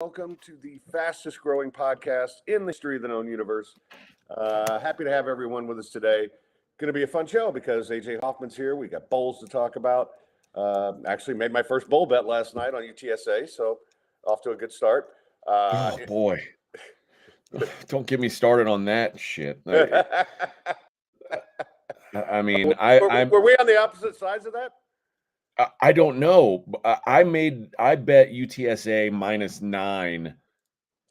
Welcome to the fastest growing podcast in the history of the known universe. Happy to have everyone with us today. Going to be a fun show because AJ Hoffman's here. We got bowls to talk about. Actually made my first bowl bet last night on UTSA, so off to a good start. Oh boy. Don't get me started on that shit. I mean, were we on the opposite sides of that? I don't know. I bet UTSA -9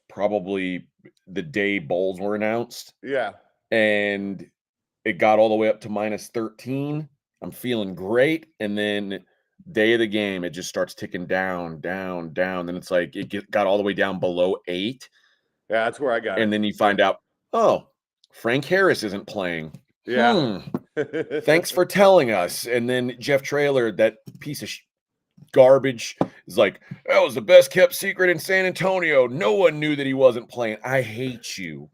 probably the day bowls were announced. Yeah. And it got all the way up to -13. I'm feeling great. And then day of the game, it just starts ticking down. Then it's like got all the way down below 8. Yeah, that's where I got it. And then you find out, oh, Frank Harris isn't playing. Yeah. Thanks for telling us. And then Jeff Traylor, that piece of garbage, is like, that was the best kept secret in San Antonio. No one knew that he wasn't playing. I hate you.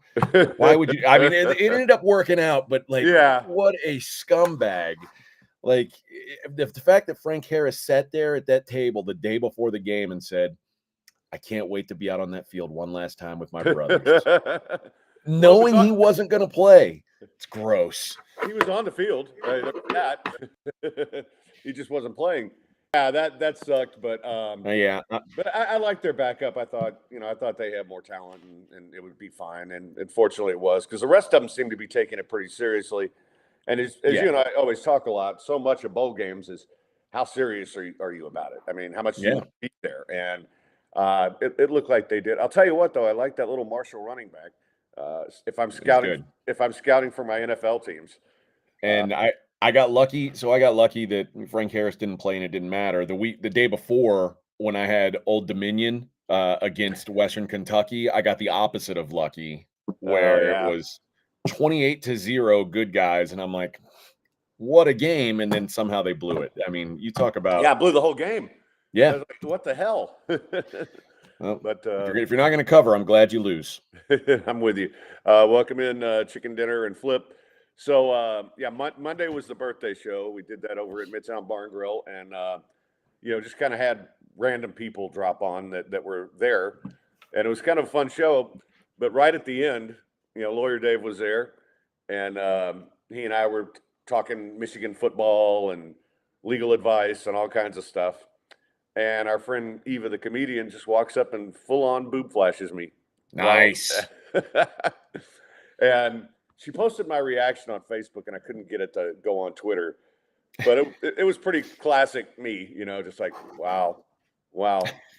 Why would you? I mean, it ended up working out, but like, yeah, what a scumbag. Like, the fact that Frank Harris sat there at that table the day before the game and said, I can't wait to be out on that field one last time with my brothers. Knowing he wasn't going to play. It's gross. He was on the field. He just wasn't playing. Yeah, that sucked. But yeah. But I like their backup. I thought they had more talent and it would be fine. And unfortunately, it was because the rest of them seem to be taking it pretty seriously. And as you and I always talk a lot, so much of bowl games is how serious are you about it? I mean, how much do you want to be there? And it looked like they did. I'll tell you what, though, I like that little Marshall running back. If I'm scouting for my NFL teams, and I got lucky. So I got lucky that Frank Harris didn't play, and it didn't matter. The day before, when I had Old Dominion against Western Kentucky, I got the opposite of lucky, where it was 28-0 good guys, and I'm like, what a game! And then somehow they blew it. I mean, you talk about blew the whole game. Yeah, like, what the hell? Well, but if you're not going to cover, I'm glad you lose. I'm with you. Welcome in Chicken Dinner and Flip. So Monday was the birthday show. We did that over at Midtown Bar and Grill, and just kind of had random people drop on that were there, and it was kind of a fun show. But right at the end, Lawyer Dave was there, and he and I were talking Michigan football and legal advice and all kinds of stuff. And our friend Eva, the comedian, just walks up and full-on boob flashes me. Nice. And she posted my reaction on Facebook, and I couldn't get it to go on Twitter. But it was pretty classic me, just like, wow,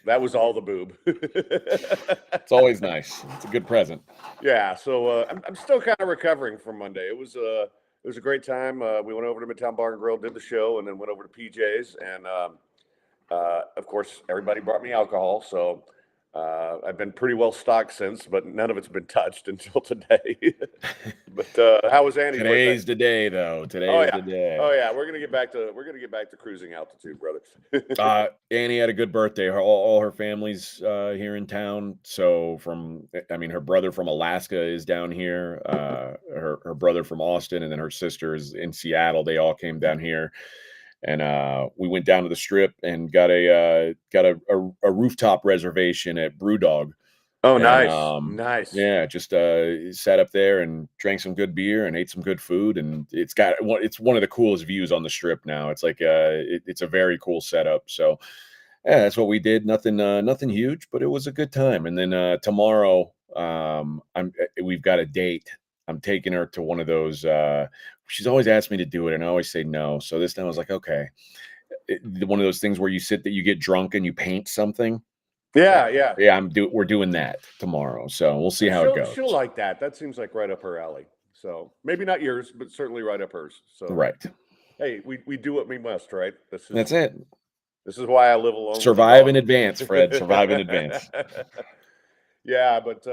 that was all the boob. It's always nice. It's a good present. Yeah, so I'm still kind of recovering from Monday. It was a great time. We went over to Midtown Bar and Grill, did the show, and then went over to PJ's, and of course, everybody brought me alcohol, so I've been pretty well stocked since, but none of it's been touched until today. But how was Annie's? Today's the day, though. Today's the day. Oh yeah, we're gonna get back to cruising altitude, brother. Annie had a good birthday. All her family's here in town. So her brother from Alaska is down here. Her brother from Austin, and then her sister is in Seattle. They all came down here. And we went down to the Strip and got a rooftop reservation at Brewdog. Oh, and, nice. Yeah, just sat up there and drank some good beer and ate some good food. And it's one of the coolest views on the Strip now. It's like it's a very cool setup. So yeah, that's what we did. Nothing huge, but it was a good time. And then tomorrow, we've got a date. I'm taking her to one of those. She's always asked me to do it, and I always say no. So this time I was like, okay. One of those things where you get drunk and you paint something. Yeah. We're doing that tomorrow. So we'll see how it goes. She'll like that. That seems like right up her alley. So maybe not yours, but certainly right up hers. So right. Hey, we do what we must, right? That's it. This is why I live alone. Survive in advance, Fred. Survive in advance. Yeah, but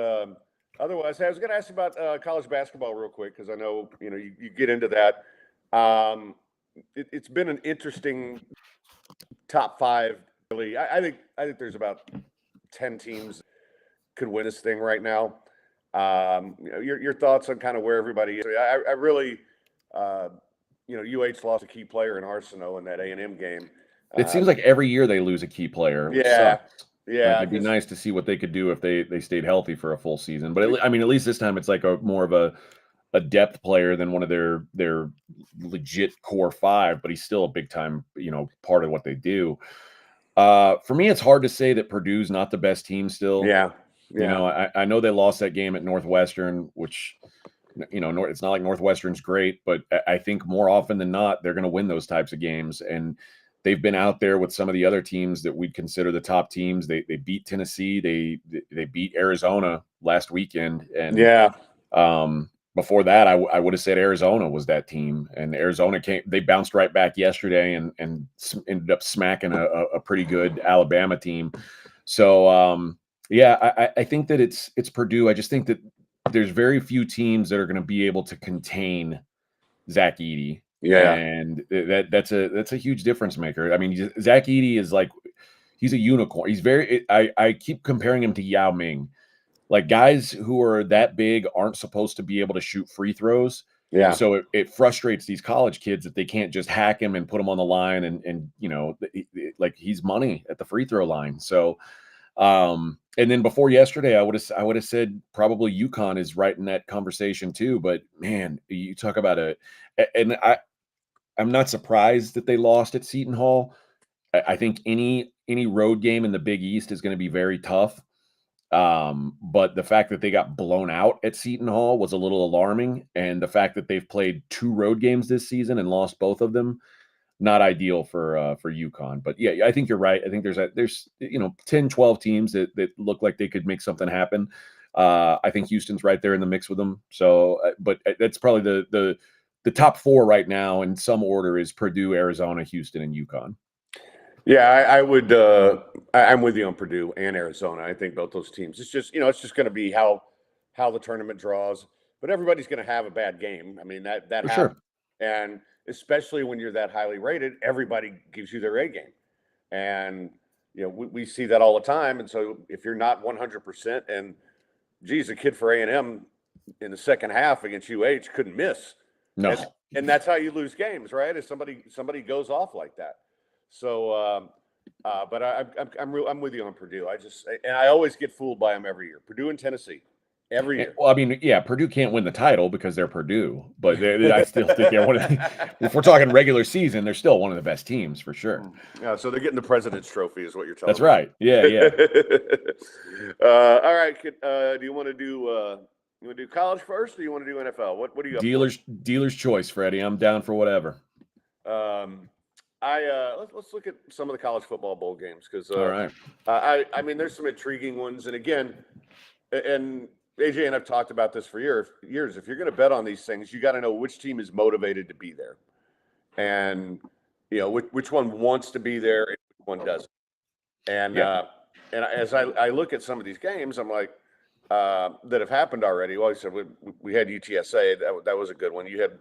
otherwise, I was going to ask you about college basketball real quick because I know you get into that. It's been an interesting top 5. Really, I think there's about 10 teams could win this thing right now. Your thoughts on kind of where everybody is. I really, UH lost a key player in Arsenault in that A&M game. It seems like every year they lose a key player. Yeah. Yeah, It'd be because nice to see what they could do if they stayed healthy for a full season. But I mean, at least this time it's like a more of a depth player than one of their legit core five, but he's still a big time, part of what they do. For me, it's hard to say that Purdue's not the best team still. yeah, yeah, I know they lost that game at Northwestern, which it's not like Northwestern's great, but I think more often than not, they're going to win those types of games. And they've been out there with some of the other teams that we'd consider the top teams. They beat Tennessee. They beat Arizona last weekend. And yeah, before that, I would have said Arizona was that team. And Arizona they bounced right back yesterday and ended up smacking a pretty good Alabama team. So yeah, I think that it's Purdue. I just think that there's very few teams that are going to be able to contain Zach Edey, yeah, and that's a huge difference maker. I mean, Zach Edey is like he's a unicorn. He's very. I keep comparing him to Yao Ming. Like guys who are that big aren't supposed to be able to shoot free throws. yeah, So it frustrates these college kids that they can't just hack him and put him on the line and like he's money at the free throw line. So and then before yesterday, I would have said probably UConn is right in that conversation too. But man, you talk about and I'm not surprised that they lost at Seton Hall. I think any road game in the Big East is going to be very tough. But the fact that they got blown out at Seton Hall was a little alarming, and the fact that they've played 2 road games this season and lost both of them, not ideal for UConn. But yeah, I think you're right. I think there's 10, 12 teams that look like they could make something happen. I think Houston's right there in the mix with them. So, but that's probably the top 4 right now in some order is Purdue, Arizona, Houston, and UConn. yeah. I would. I'm with you on Purdue and Arizona. I think both those teams. It's just it's just going to be how the tournament draws. But everybody's going to have a bad game. I mean that For happens, sure. and especially when you're that highly rated, everybody gives you their A game, and we see that all the time. And so if you're not 100%, and geez, a kid for A&M in the second half against couldn't miss, No. and that's how you lose games, right? If somebody goes off like that. So, but I'm with you on Purdue. I always get fooled by them every year. Purdue and Tennessee, every year. Well, I mean, yeah, Purdue can't win the title because they're Purdue, but I still think they're one of if we're talking regular season, they're still one of the best teams for sure. Yeah, so they're getting the President's Trophy, is what you're telling That's me. right. Yeah, yeah. All right. Do you want to do college first, or you want to do NFL? What do you got? Dealer's choice, Freddie. I'm down for whatever. Let's look at some of the college football bowl games because All right. I mean there's some intriguing ones, and again, and AJ and I've talked about this for years. If you're going to bet on these things, you got to know which team is motivated to be there, and which one wants to be there and which one doesn't. And and as I look at some of these games, I'm like that have happened already. Well, I said we had UTSA, that was a good one. You had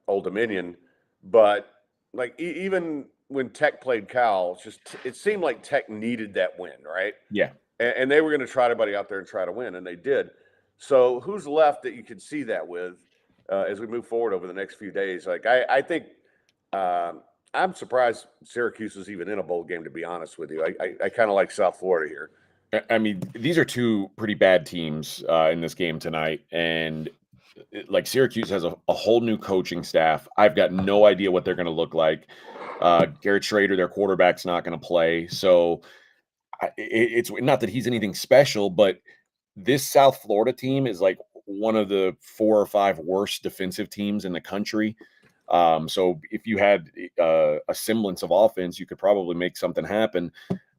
Old Dominion, but like even when Tech played Cal, it seemed like Tech needed that win, right? Yeah. And they were going to try everybody out there and try to win, and they did. So who's left that you could see that with as we move forward over the next few days? Like I think I'm surprised Syracuse is even in a bowl game, to be honest with you. I kind of like South Florida here. I mean, these are 2 pretty bad teams in this game tonight, and like Syracuse has a whole new coaching staff. I've got no idea what they're going to look like. Garrett Schrader, their quarterback's not going to play, so it's not that he's anything special, but this South Florida team is like one of the 4 or 5 worst defensive teams in the country. So if you had a semblance of offense, you could probably make something happen.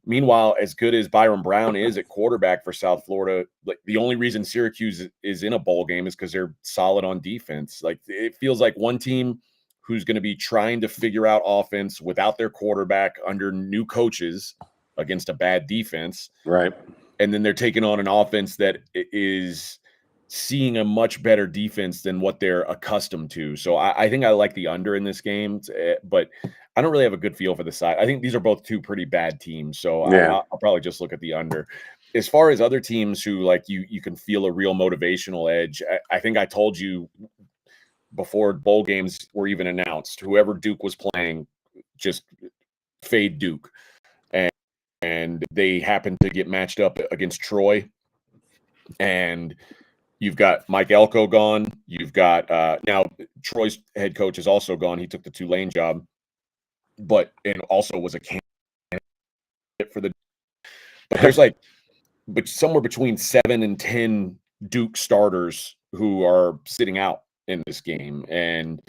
Meanwhile, as good as Byron Brown is at quarterback for South Florida, like the only reason Syracuse is in a bowl game is because they're solid on defense. Like it feels like one team who's going to be trying to figure out offense without their quarterback under new coaches against a bad defense. Right. And then they're taking on an offense that is seeing a much better defense than what they're accustomed to. So I think I like the under in this game, but I don't really have a good feel for the side. I think these are both 2 pretty bad teams. So Yeah. I'll probably just look at the under. As far as other teams who like you can feel a real motivational edge, I think I told you before bowl games were even announced, whoever Duke was playing, just fade Duke. and they happen to get matched up against Troy. And you've got Mike Elko gone. You've got now Troy's head coach is also gone. He took the Tulane job, and also was a candidate for the. But there's but somewhere between 7 and 10 Duke starters who are sitting out in this game, and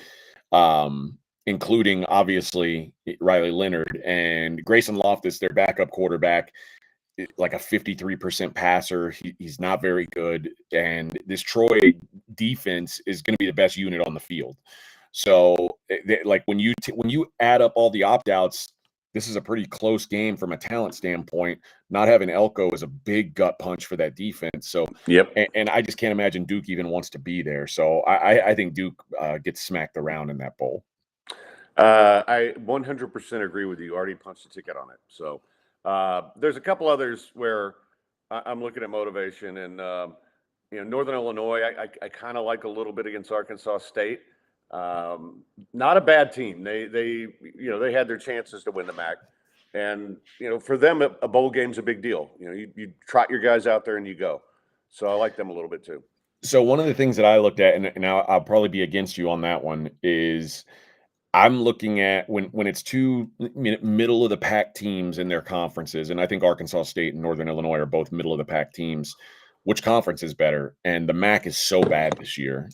including obviously Riley Leonard and Grayson Loftus, their backup quarterback, like a 53% passer. He's not very good, and this Troy defense is going to be the best unit on the field. So, like when you add up all the opt-outs, this is a pretty close game from a talent standpoint. Not having Elko is a big gut punch for that defense. So, yep. And I just can't imagine Duke even wants to be there. So I think Duke gets smacked around in that bowl. I 100% agree with you. Already punched a ticket on it. So there's a couple others where I'm looking at motivation, and Northern Illinois, I kind of like a little bit against Arkansas State. Not a bad team. They had their chances to win the MAC, and for them a bowl game's a big deal. You trot your guys out there and you go. So I like them a little bit too. So one of the things that I looked at, and I'll probably be against you on that one, is I'm looking at when it's two middle of the pack teams in their conferences, and I think Arkansas State and Northern Illinois are both middle of the pack teams. Which conference is better? And the MAC is so bad this year.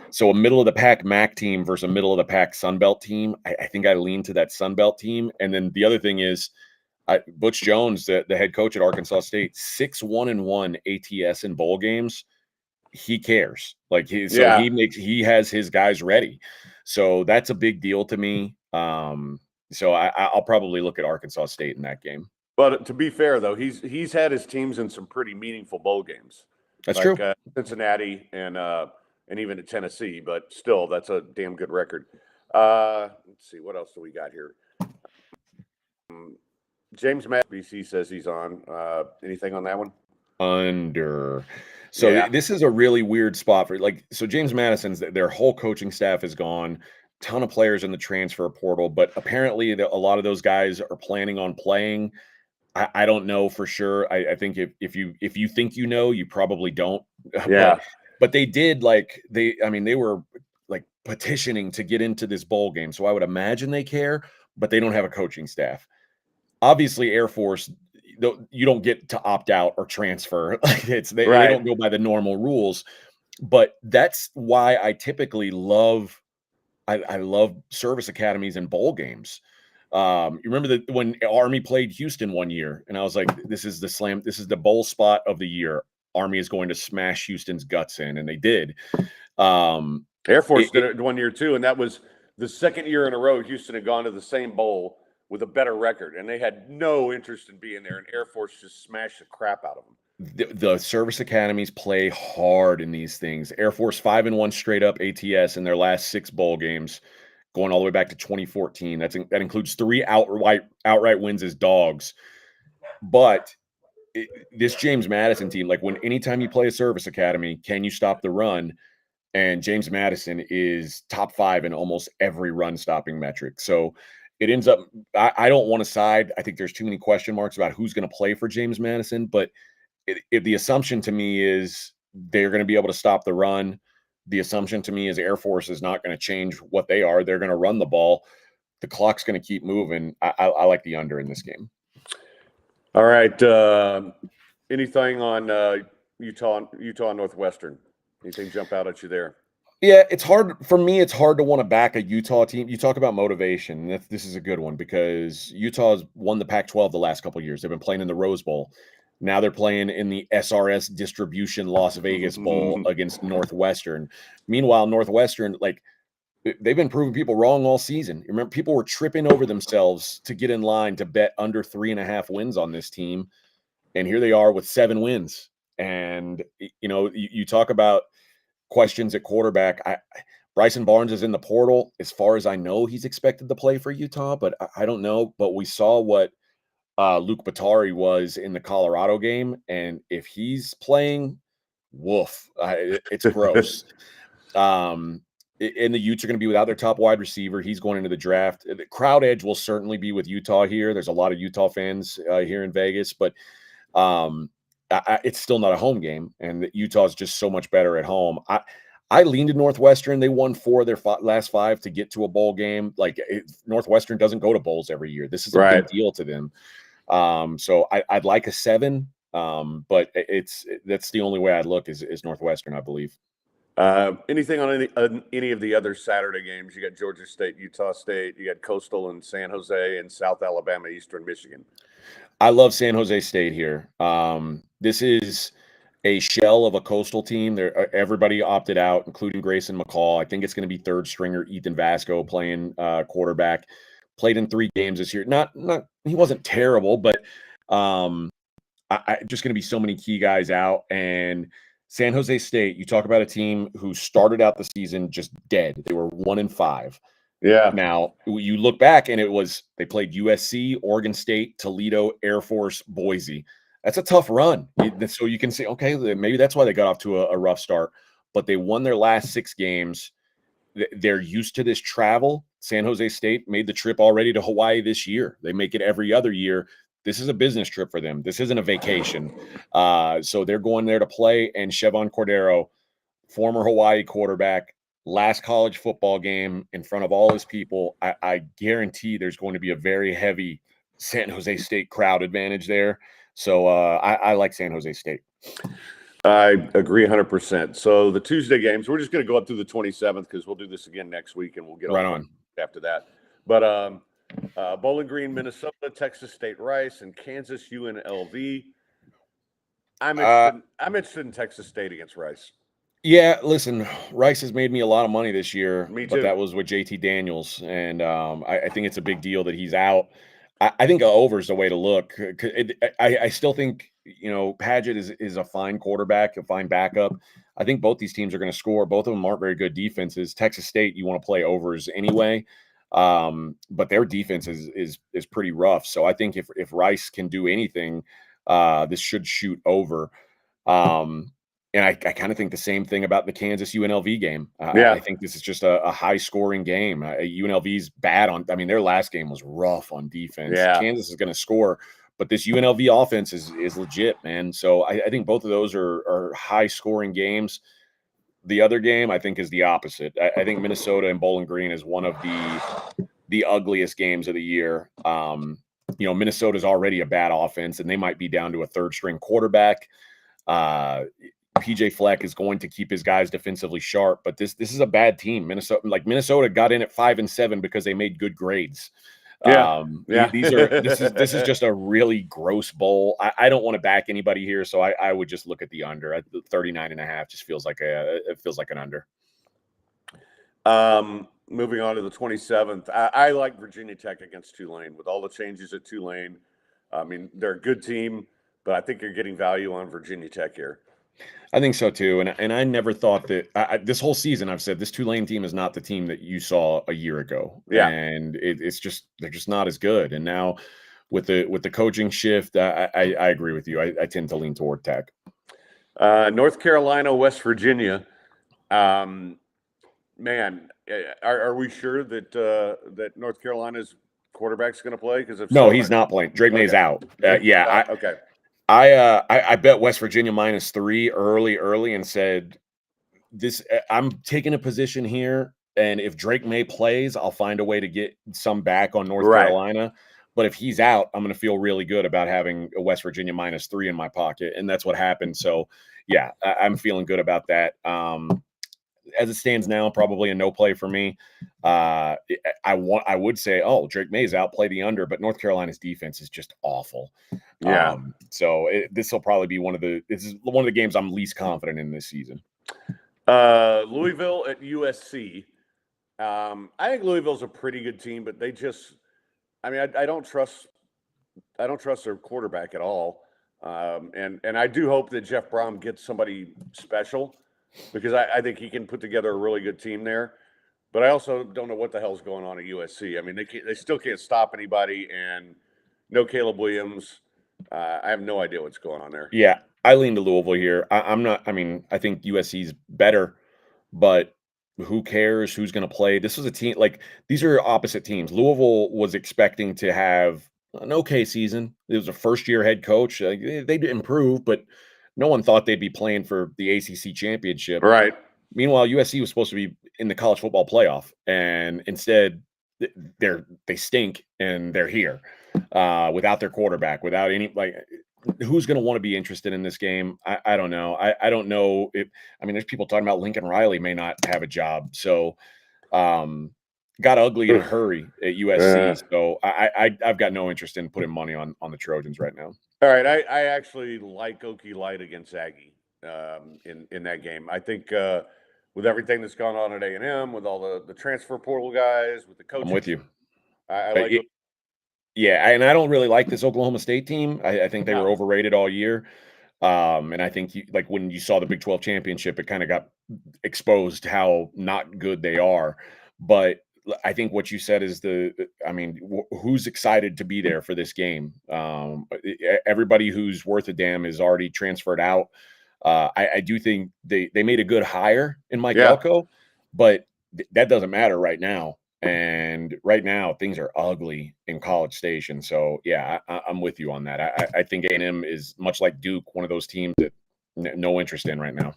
So a middle of the pack MAC team versus a middle of the pack Sun Belt team. I think I lean to that Sun Belt team. And then the other thing is, Butch Jones, the head coach at Arkansas State, 6-1-1 ATS in bowl games. He cares. He has his guys ready. So that's a big deal to me. So I'll probably look at Arkansas State in that game. But to be fair, though, he's had his teams in some pretty meaningful bowl games. That's true. Cincinnati and even at Tennessee, but still, that's a damn good record. Let's see, what else do we got here? James Matt BC says he's on. Anything on that one? Under. So This is a really weird spot for so James Madison's, their whole coaching staff is gone. Ton of players in the transfer portal, but apparently a lot of those guys are planning on playing. I don't know for sure. I think if you think you probably don't. Yeah. But they did they were petitioning to get into this bowl game. So I would imagine they care, but they don't have a coaching staff. Obviously, Air Force, you don't get to opt out or transfer. They don't go by the normal rules. But that's why I typically love service academies and bowl games. You remember when Army played Houston one year, and I was like, this is the bowl spot of the year. Army is going to smash Houston's guts in, and they did. Air Force did it 1 year too, and that was the second year in a row Houston had gone to the same bowl with a better record, and they had no interest in being there, and Air Force just smashed the crap out of them. The service academies play hard in these things. Air Force 5-1 straight up ATS in their last 6 bowl games, going all the way back to 2014. That includes 3 outright wins as dogs. But this James Madison team, anytime you play a service academy, can you stop the run? And James Madison is top 5 in almost every run stopping metric. So it ends up, I don't want to side. I think there's too many question marks about who's going to play for James Madison, but the assumption to me is they're going to be able to stop the run. The assumption to me is Air Force is not going to change what they are. They're going to run the ball. The clock's going to keep moving. I like the under in this game. All right. Anything on Utah Northwestern? Anything jump out at you there? Yeah, it's hard for me. It's hard to want to back a Utah team. You talk about motivation. This is a good one because Utah's won the Pac-12 the last couple of years. They've been playing in the Rose Bowl. Now they're playing in the SRS Distribution Las Vegas Bowl against Northwestern. Meanwhile, Northwestern, they've been proving people wrong all season. Remember, people were tripping over themselves to get in line to bet under 3.5 wins on this team. And here they are with 7 wins. And, you talk about questions at quarterback. Bryson Barnes is in the portal. As far as I know, he's expected to play for Utah, but I don't know. But we saw what Luke Batari was in the Colorado game. And if he's playing, woof, it's gross. and the Utes are going to be without their top wide receiver. He's going into the draft. The crowd edge will certainly be with Utah here. There's a lot of Utah fans here in Vegas, but it's still not a home game, and Utah is just so much better at home. I leaned to Northwestern. They won 4 of their last 5 to get to a bowl game. Northwestern doesn't go to bowls every year. This is a big deal to them. So I'd like a 7, but that's the only way I'd look is Northwestern, I believe. Anything on any of the other Saturday games? You got Georgia State, Utah State. You got Coastal and San Jose, and South Alabama, Eastern Michigan. I love San Jose State here. This is a shell of a Coastal team. Everybody opted out, including Grayson McCall. I think it's going to be third stringer Ethan Vasco playing quarterback. Played in 3 games this year. Not he wasn't terrible, but just going to be so many key guys out. And San Jose State, you talk about a team who started out the season just dead. They were 1-5. Yeah. Now you look back and they played USC, Oregon State, Toledo, Air Force, Boise. That's a tough run. So you can say, okay, maybe that's why they got off to a rough start. But they won their last 6 games. They're used to this travel. San Jose State made the trip already to Hawaii this year. They make it every other year. This is a business trip for them. This isn't a vacation. So they're going there to play. And Chevon Cordero, former Hawaii quarterback, last college football game in front of all his people. I guarantee there's going to be a very heavy San Jose State crowd advantage there. So I like San Jose State. I agree 100%. So the Tuesday games, we're just going to go up through the 27th because we'll do this again next week and we'll get right on after that. But Bowling Green, Minnesota, Texas State Rice, and Kansas UNLV. I'm interested in Texas State against Rice. Yeah, listen, Rice has made me a lot of money this year. Me too. But that was with JT Daniels, and I think it's a big deal that he's out. I think over is the way to look. I still think, Padgett is a fine quarterback, a fine backup. I think both these teams are going to score. Both of them aren't very good defenses. Texas State, you want to play overs anyway, but their defense is pretty rough. So I think if Rice can do anything, this should shoot over. And I kind of think the same thing about the Kansas UNLV game. I think this is just a high-scoring game. UNLV's bad their last game was rough on defense. Yeah. Kansas is going to score, but this UNLV offense is legit, man. So I think both of those are high-scoring games. The other game, I think, is the opposite. I think Minnesota and Bowling Green is one of the ugliest games of the year. Minnesota's already a bad offense, and they might be down to a third-string quarterback. PJ Fleck is going to keep his guys defensively sharp, but this is a bad team. Minnesota got in at 5-7 because they made good grades. This is just a really gross bowl. I don't want to back anybody here, so I would just look at the under. 39.5 just feels like an under. Moving on to the 27th, I like Virginia Tech against Tulane with all the changes at Tulane. I mean, they're a good team, but I think you're getting value on Virginia Tech here. I think so too, and I never thought that this whole season I've said this Tulane team is not the team that you saw a year ago, and they're just not as good. And now with the coaching shift, I agree with you. I tend to lean toward Tech. North Carolina, West Virginia. Man, are we sure that North Carolina's quarterback's going to play? Because no, he's not playing. Drake May's out. Okay. I bet West Virginia -3 early and said this. I'm taking a position here, and if Drake May plays, I'll find a way to get some back on North Carolina. But if he's out, I'm going to feel really good about having a West Virginia -3 in my pocket, and that's what happened. So yeah, I'm feeling good about that. As it stands now, probably a no play for me. I would say, Drake May's out, play the under, but North Carolina's defense is just awful. Yeah. So this will probably be one of the games I'm least confident in this season. Louisville at USC. I think Louisville's a pretty good team, but they just, I don't trust their quarterback at all. And I do hope that Jeff Brom gets somebody special, because I think he can put together a really good team there. But I also don't know what the hell's going on at USC. They still can't stop anybody, and no Caleb Williams. I have no idea what's going on there. Yeah, I lean to Louisville here. I think USC's better, but who cares who's going to play? This was a team like these are opposite teams. Louisville was expecting to have an okay season. It was a first year head coach. They did improve, but no one thought they'd be playing for the ACC championship. Right. Meanwhile, USC was supposed to be in the college football playoff, and instead they stink and they're here without their quarterback, without any who's going to want to be interested in this game? I don't know. I don't know if I mean there's people talking about Lincoln Riley may not have a job, so got ugly in a hurry at USC. So I've got no interest in putting money on the Trojans right now. All right, I actually like Okie Light against Aggie in that game. I think with everything that's gone on at A&M, with all the transfer portal guys, with the coaches, I'm with you. I like. Yeah, and I don't really like this Oklahoma State team. I think they were No. overrated all year. And I think like when you saw the Big 12 championship, it kind of got exposed how not good they are. But I think what you said is I mean, who's excited to be there for this game? Everybody who's worth a damn is already transferred out. I do think they made a good hire in Mike Elko, but that doesn't matter right now. And right now, things are ugly in College Station. So, yeah, I'm with you on that. I think A&M is much like Duke, one of those teams that no interest in right now.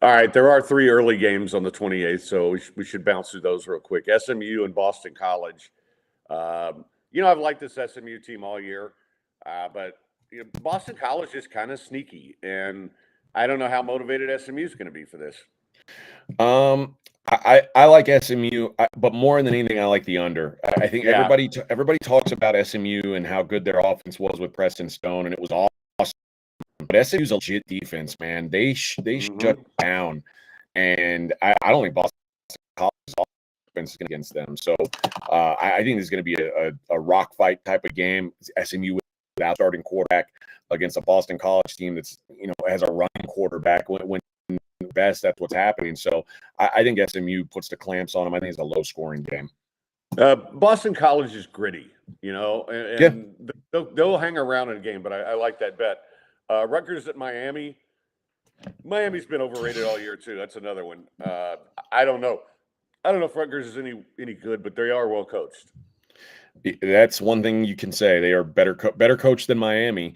All right, there are 3 early games on the 28th, so we should bounce through those real quick. SMU and Boston College. I've liked this SMU team all year, but Boston College is kind of sneaky, and I don't know how motivated SMU is going to be for this. I like SMU, but more than anything, I like the under. I think everybody talks about SMU and how good their offense was with Preston Stone, and it was awesome. But SMU's a legit defense, man. They shut down, and I don't think Boston College's offense is against them. So I think this is going to be a rock fight type of game. SMU without starting quarterback against a Boston College team that's has a running quarterback when best, that's what's happening. So I think SMU puts the clamps on them. I think it's a low scoring game. Boston College is gritty, and they'll hang around in a game, but I like that bet. Rutgers at Miami. Miami's been overrated all year too. That's another one. I don't know. I don't know if Rutgers is any good, but they are well coached. That's one thing you can say. They are better coached than Miami.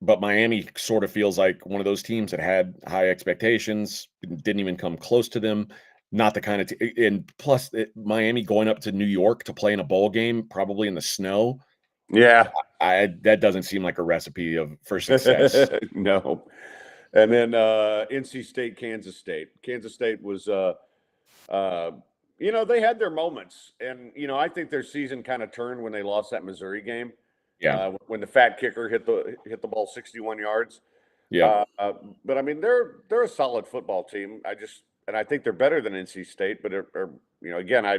But Miami sort of feels like one of those teams that had high expectations, didn't even come close to them. Not the kind of and plus Miami going up to New York to play in a bowl game, probably in the snow. Yeah, that doesn't seem like a recipe for success. No. And then NC State, Kansas State. Kansas State was, they had their moments, and I think their season kind of turned when they lost that Missouri game. Yeah, when the fat kicker hit the ball 61 yards. Yeah, but I mean they're a solid football team. I think they're better than NC State. But again, I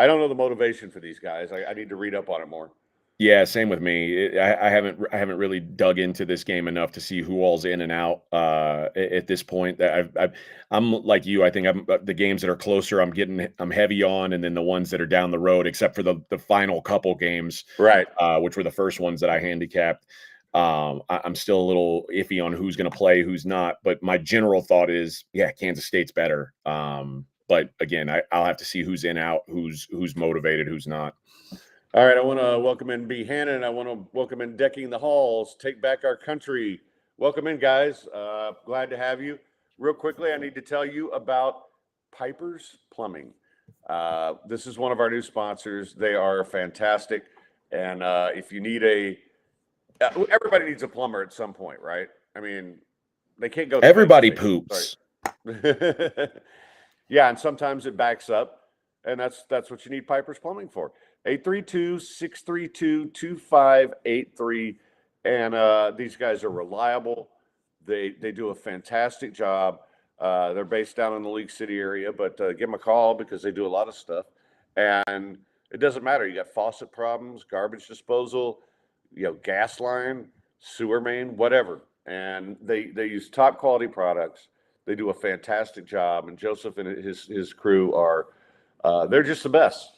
don't know the motivation for these guys. I need to read up on it more. Yeah, same with me. I haven't really dug into this game enough to see who all's in and out at this point. That I'm like you. I think the games that are closer, I'm heavy on, and then the ones that are down the road, except for the final couple games, right? Which were the first ones that I handicapped. I'm still a little iffy on who's going to play, who's not. But my general thought is, yeah, Kansas State's better. But again, I'll have to see who's in, out, who's motivated, who's not. All right, I want to welcome in B. Hannon. I want to welcome in Decking the Halls, Take Back Our Country. Welcome in, guys. Glad to have you. Real quickly, I need to tell you about Piper's Plumbing. This is one of our new sponsors. They are fantastic. And if you need everybody needs a plumber at some point, right? I mean, they can't go. Everybody poops. Yeah, and sometimes it backs up. And that's what you need Piper's Plumbing for. 832-632-2583. And these guys are reliable. They do a fantastic job. They're based down in the League City area, but give them a call because they do a lot of stuff. And it doesn't matter. You got faucet problems, garbage disposal, gas line, sewer main, whatever. And they use top quality products. They do a fantastic job. And Joseph and his crew are they're just the best.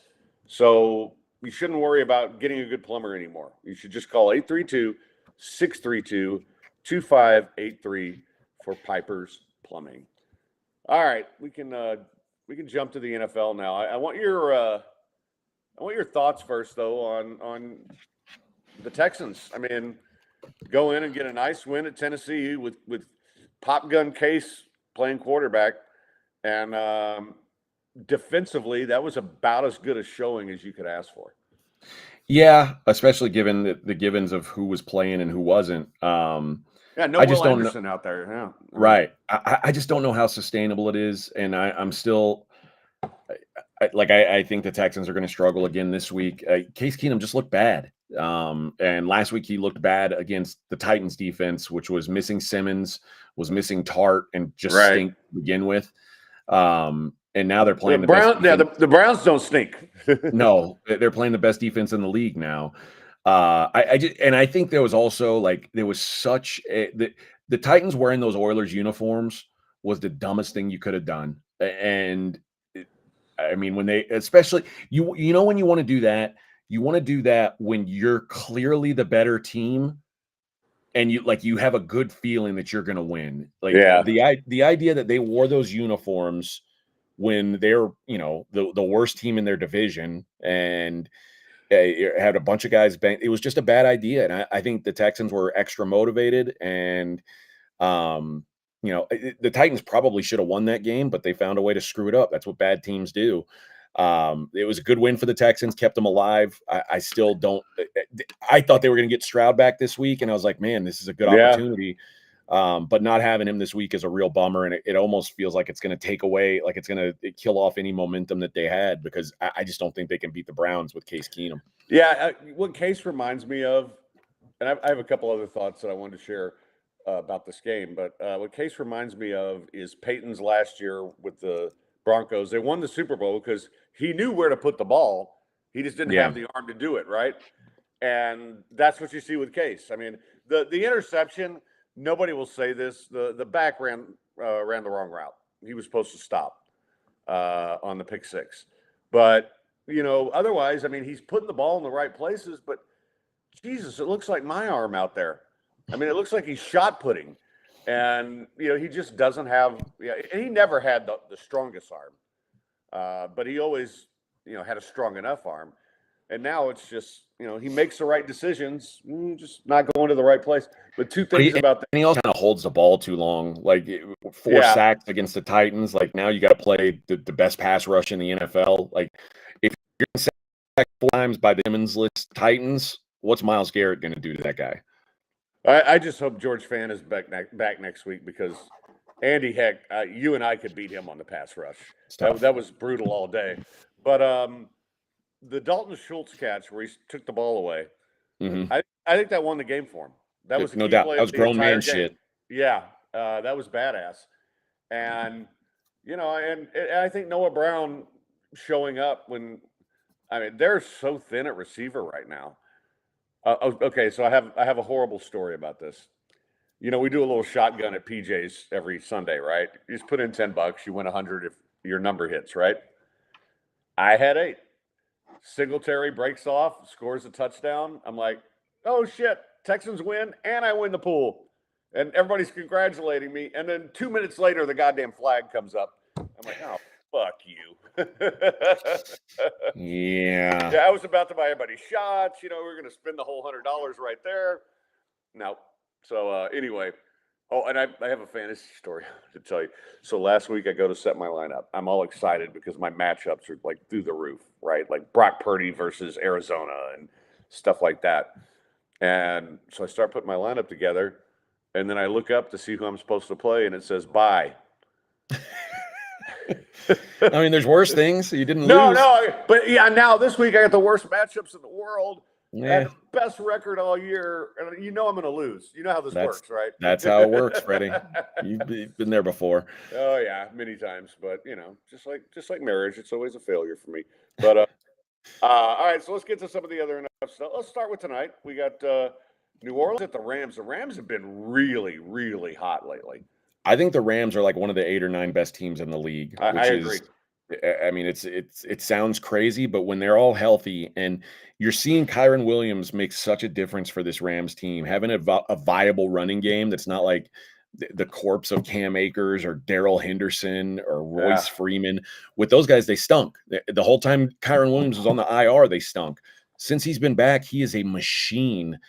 So you shouldn't worry about getting a good plumber anymore. You should just call 832-632-2583 for Piper's Plumbing. All right, we can jump to the NFL now. I want your thoughts first, though, on the Texans. I mean, go in and get a nice win at Tennessee with Pop Gun Case playing quarterback, and defensively, that was about as good a showing as you could ask for. Yeah, especially given the givens of who was playing and who wasn't. Yeah, no I Will just don't know. Anderson out there. Yeah, Right. I just don't know how sustainable it is, and I'm still I think the Texans are going to struggle again this week. Case Keenum just looked bad, and last week he looked bad against the Titans defense, which was missing Simmons, was missing Tart, and just stink to begin with. And now they're playing the Browns. Yeah, the Browns don't stink. No, they're playing the best defense in the league now. I think there was also there was such the Titans wearing those Oilers uniforms was the dumbest thing you could have done. And I mean, when they, especially you know, when you want to do that, you want to do that when you're clearly the better team, and you have a good feeling that you're going to win. The idea that they wore those uniforms when they're the worst team in their division and had a bunch of guys bang. It was just a bad idea, and I think the Texans were extra motivated, and the Titans probably should have won that game, but they found a way to screw it up. That's what bad teams do. It was a good win for the Texans, kept them alive. I still don't. I thought they were going to get Stroud back this week, and I was like, man, this is a good opportunity. But not having him this week is a real bummer, and it almost feels like it's going to take away, like it's going to kill off any momentum that they had, because I just don't think they can beat the Browns with Case Keenum. Yeah, what Case reminds me of, and I have a couple other thoughts that I wanted to share about this game, but what Case reminds me of is Peyton's last year with the Broncos. They won the Super Bowl because he knew where to put the ball. He just didn't have the arm to do it, right? And that's what you see with Case. I mean, the interception, nobody will say this. The back ran the wrong route. He was supposed to stop on the pick six. But, otherwise, I mean, he's putting the ball in the right places, but Jesus, it looks like my arm out there. I mean, it looks like he's shot putting. And, he just doesn't have and he never had the strongest arm. But he always, had a strong enough arm. And now it's just, he makes the right decisions, just not going to the right place. But two things about that. And he also kind of holds the ball too long. Like 4 sacks against the Titans. Like now you got to play the best pass rush in the NFL. Like if you're sacked 4 times by the Simmons-less Titans, what's Myles Garrett going to do to that guy? I just hope George Fan is back next week, because Andy Heck, you and I could beat him on the pass rush. That was brutal all day. But the Dalton Schultz catch where he took the ball away, I think that won the game for him. That was no doubt. That was grown man shit. Yeah, that was badass. And and I think Noah Brown showing up they're so thin at receiver right now. Okay, so I have a horrible story about this. We do a little shotgun at PJ's every Sunday, right? You just put in $10, you win 100 if your number hits, right? I had 8. Singletary breaks off, scores a touchdown. I'm like, oh shit, Texans win, and I win the pool. And everybody's congratulating me. And then 2 minutes later, the goddamn flag comes up. I'm like, oh, fuck you. Yeah. Yeah, I was about to buy everybody shots. We're going to spend the whole $100 right there. No. So anyway. Oh, and I have a fantasy story to tell you. So last week I go to set my lineup. I'm all excited because my matchups are like through the roof, right? Like Brock Purdy versus Arizona and stuff like that. And so I start putting my lineup together, and then I look up to see who I'm supposed to play, and it says bye. I mean, there's worse things. You didn't lose. No, but yeah, now this week I got the worst matchups in the world. Yeah. I had the best record all year, and I'm going to lose. You know how this works, right? That's how it works, Freddie. You've been there before. Oh yeah, many times. But just like marriage, it's always a failure for me. But all right, so let's get to some of the other enough stuff. Let's start with tonight. We got New Orleans at the Rams. The Rams have been really, really hot lately. I think the Rams are like one of the 8 or 9 best teams in the league. I agree. I mean, it sounds crazy, but when they're all healthy, and you're seeing Kyron Williams make such a difference for this Rams team, having a viable running game that's not like the corpse of Cam Akers or Daryl Henderson or Yeah. Royce Freeman. With those guys, they stunk. The whole time Kyron Williams was on the IR, they stunk. Since he's been back, he is a machine.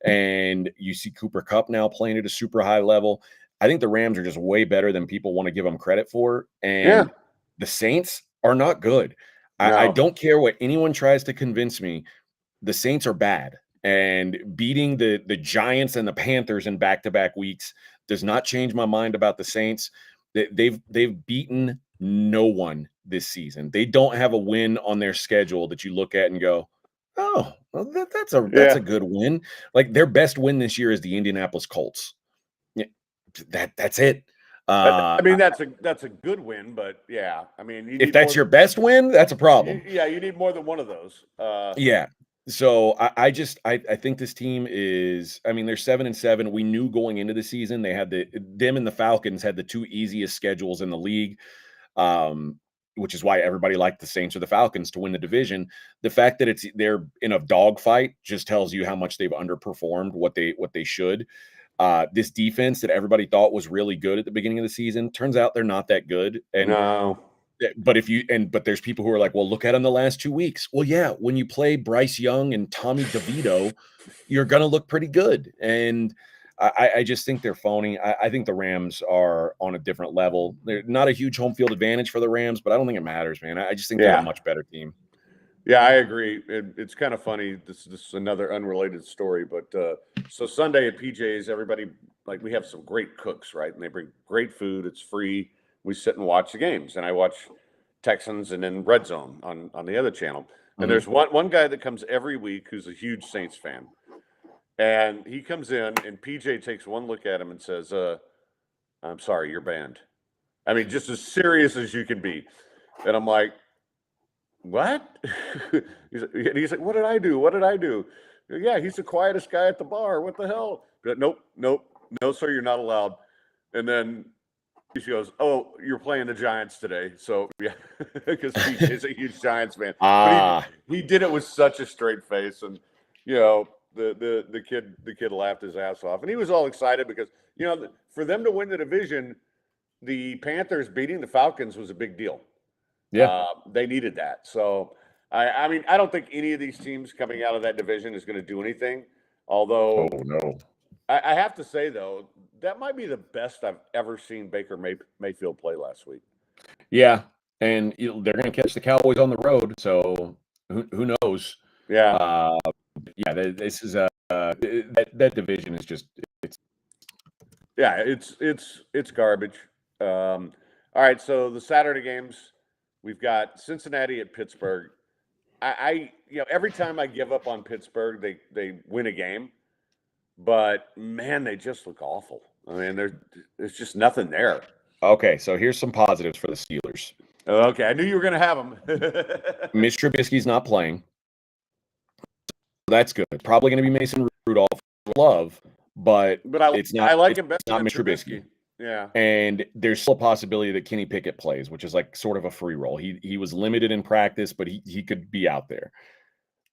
And you see Cooper Kupp now playing at a super high level. I think the Rams are just way better than people want to give them credit for. And the Saints are not good. I No. don't care what anyone tries to convince me. The Saints are bad. And beating the Giants and the Panthers in back-to-back weeks does not change my mind about the Saints. They've beaten no one this season. They don't have a win on their schedule that you look at and go, oh, well, that's a good win. Like their best win this year is the Indianapolis Colts. Yeah, that's it. I mean, that's a good win, but yeah, I mean, if that's your best win, that's a problem. You need more than one of those. Yeah. So I think this team is, I mean, they're 7-7. We knew going into the season they had them and the Falcons had the two easiest schedules in the league. Which is why everybody liked the Saints or the Falcons to win the division. The fact that they're in a dogfight just tells you how much they've underperformed what they should. This defense that everybody thought was really good at the beginning of the season, turns out they're not that good. And no. But there's people who are like, well, look at them the last 2 weeks. Well, yeah, when you play Bryce Young and Tommy DeVito, you're going to look pretty good. And I just think they're phony. I think the Rams are on a different level. They're not a huge home field advantage for the Rams, but I don't think it matters, man. I just think they're a much better team. Yeah, I agree. It's kind of funny. This is another unrelated story, but so Sunday at PJ's, everybody, like, we have some great cooks, right? And they bring great food. It's free. We sit and watch the games, and I watch Texans and then Red Zone on the other channel. And there's one guy that comes every week who's a huge Saints fan. And he comes in, and PJ takes one look at him and says, I'm sorry, you're banned. I mean, just as serious as you can be. And I'm like, what? He's like, what did I do? What did I do? Yeah, he's the quietest guy at the bar. What the hell? But nope, no, sir, you're not allowed. And then he goes, oh, you're playing the Giants today. So, yeah, because PJ's a huge Giants fan. But he did it with such a straight face. And, you know, the kid laughed his ass off, and he was all excited because, you know, for them to win the division, the Panthers beating the Falcons was a big deal. Yeah, they needed that. So I mean, I don't think any of these teams coming out of that division is going to do anything. Although, no, I have to say though, that might be the best I've ever seen Baker Mayfield play last week. Yeah, and they're going to catch the Cowboys on the road, so who knows? Yeah. Yeah, this is that division is just it's garbage. All right, so the Saturday games, we've got Cincinnati at Pittsburgh. I every time I give up on Pittsburgh, they win a game, but man, they just look awful. I mean, there's just nothing there. Okay, so here's some positives for the Steelers. Okay, I knew you were going to have them. Mitch Trubisky's not playing. That's good. Probably going to be Mason Rudolph. Love, but it's not. I like him better than than Mitch Trubisky. Yeah, and there's still a possibility that Kenny Pickett plays, which is like sort of a free roll. He was limited in practice, but he could be out there.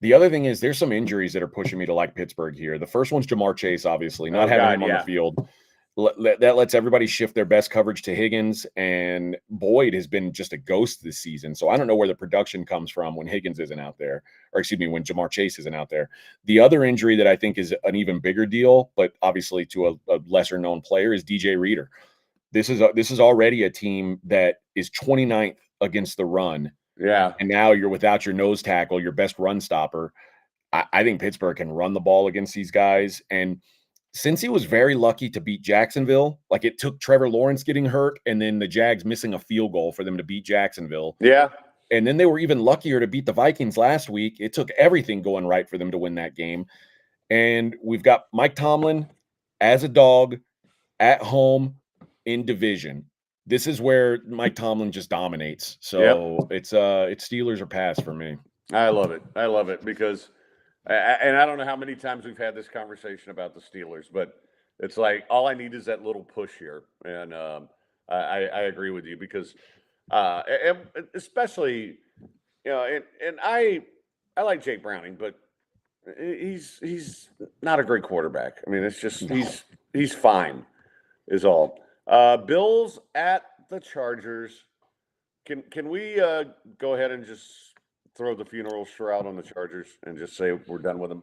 The other thing is there's some injuries that are pushing me to like Pittsburgh here. The first one's Jamar Chase, obviously, not having him on the field. That lets everybody shift their best coverage to Higgins, and Boyd has been just a ghost this season. So I don't know where the production comes from when Higgins isn't out there, or excuse me, when Jamar Chase isn't out there. The other injury that I think is an even bigger deal, but obviously to a lesser known player, is DJ Reader. This is already a team that is 29th against the run. Yeah. And now you're without your nose tackle, your best run stopper. I think Pittsburgh can run the ball against these guys. And since he was very lucky to beat Jacksonville, like it took Trevor Lawrence getting hurt and then the Jags missing a field goal for them to beat Jacksonville. Yeah. And then they were even luckier to beat the Vikings last week. It took everything going right for them to win that game. And we've got Mike Tomlin as a dog at home in division. This is where Mike Tomlin just dominates. So it's Steelers or pass for me. I love it because and I don't know how many times we've had this conversation about the Steelers, but it's like all I need is that little push here, and I agree with you because and especially and I like Jake Browning, but he's not a great quarterback. I mean, it's just he's fine. is all. Bills at the Chargers. Can we go ahead and just throw the funeral shroud on the Chargers and just say we're done with them?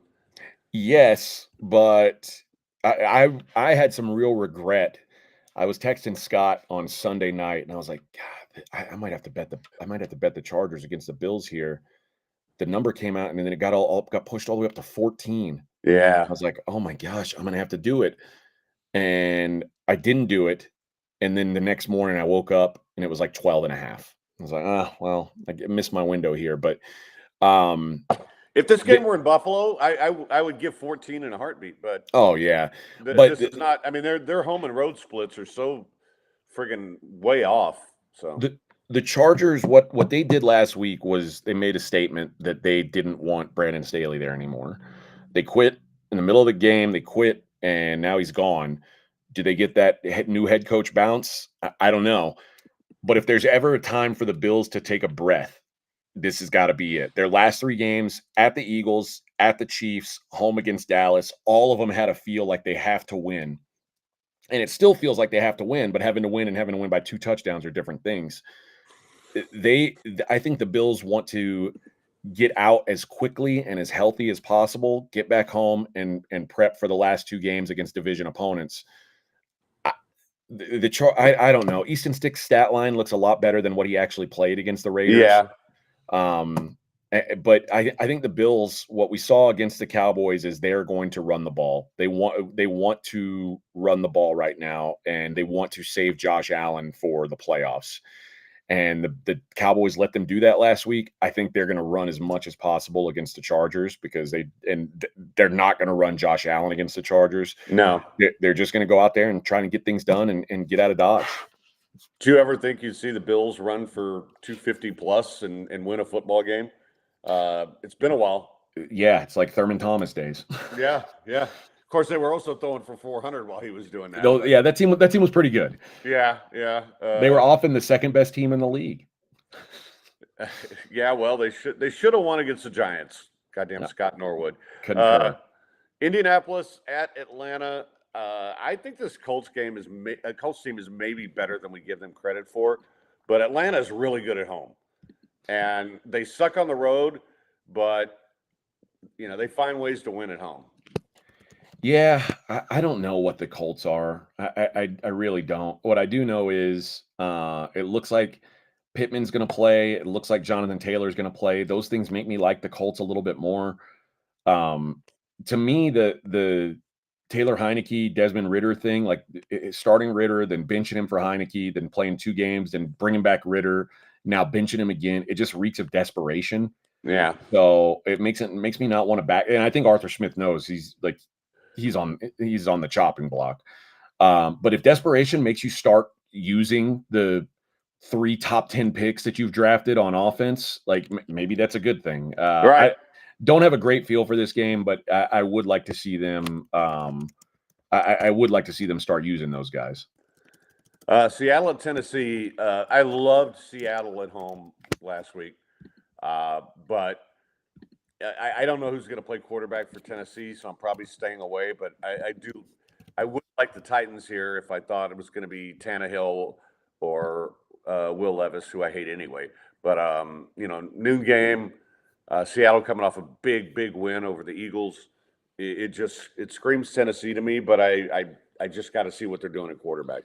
Yes, but I had some real regret. I was texting Scott on Sunday night, and I was like, God, I might have to bet the Chargers against the Bills here. The number came out, and then it got pushed all the way up to 14. Yeah. I was like, oh my gosh, I'm gonna have to do it. And I didn't do it. And then the next morning I woke up and it was like 12 and a half. I was like, oh, well, missed my window here. But if this game were in Buffalo, I would give 14 in a heartbeat. But oh yeah, this is not. I mean, their home and road splits are so friggin' way off. So the Chargers, what they did last week was they made a statement that they didn't want Brandon Staley there anymore. They quit in the middle of the game. They quit, and now he's gone. Do they get that new head coach bounce? I don't know. But if there's ever a time for the Bills to take a breath, this has got to be it. Their last 3 games at the Eagles, at the Chiefs, home against Dallas, all of them had a feel like they have to win. And it still feels like they have to win, but having to win by 2 touchdowns are different things. I think the Bills want to get out as quickly and as healthy as possible, get back home and prep for the last 2 games against division opponents. I don't know. Easton Stick's stat line looks a lot better than what he actually played against the Raiders. yeah. But I think the Bills, what we saw against the Cowboys is they're going to run the ball. They want to run the ball right now, and they want to save Josh Allen for the playoffs. And the Cowboys let them do that last week. I think they're going to run as much as possible against the Chargers because they're not going to run Josh Allen against the Chargers. No. They're just going to go out there and try to get things done and get out of Dodge. Do you ever think you'd see the Bills run for 250 plus and win a football game? It's been a while. Yeah, it's like Thurman Thomas days. Yeah. Of course, they were also throwing for 400 while he was doing that. Yeah, that team was pretty good. Yeah. They were often the second best team in the league. Yeah, well, they should have won against the Giants. Goddamn Scott Norwood. Concur. Indianapolis at Atlanta. I think this Colts team is maybe better than we give them credit for, but Atlanta is really good at home, and they suck on the road, but they find ways to win at home. Yeah, I don't know what the Colts are. I really don't. What I do know is it looks like Pittman's going to play. It looks like Jonathan Taylor's going to play. Those things make me like the Colts a little bit more. To me, the Taylor Heineke, Desmond Ridder thing, like starting Ridder, then benching him for Heineke, then playing 2 games, then bringing back Ridder, now benching him again. It just reeks of desperation. Yeah. So it makes me not want to back. And I think Arthur Smith knows he's on the chopping block. But if desperation makes you start using the 3 top 10 picks that you've drafted on offense, like maybe that's a good thing. Right. I don't have a great feel for this game, but I would like to see them. I would like to see them start using those guys. Seattle at Tennessee. I loved Seattle at home last week, but I don't know who's going to play quarterback for Tennessee, so I'm probably staying away. But I would like the Titans here if I thought it was going to be Tannehill or Will Levis, who I hate anyway. But noon game. Seattle coming off a big win over the Eagles. It screams Tennessee to me, but I just got to see what they're doing at quarterback.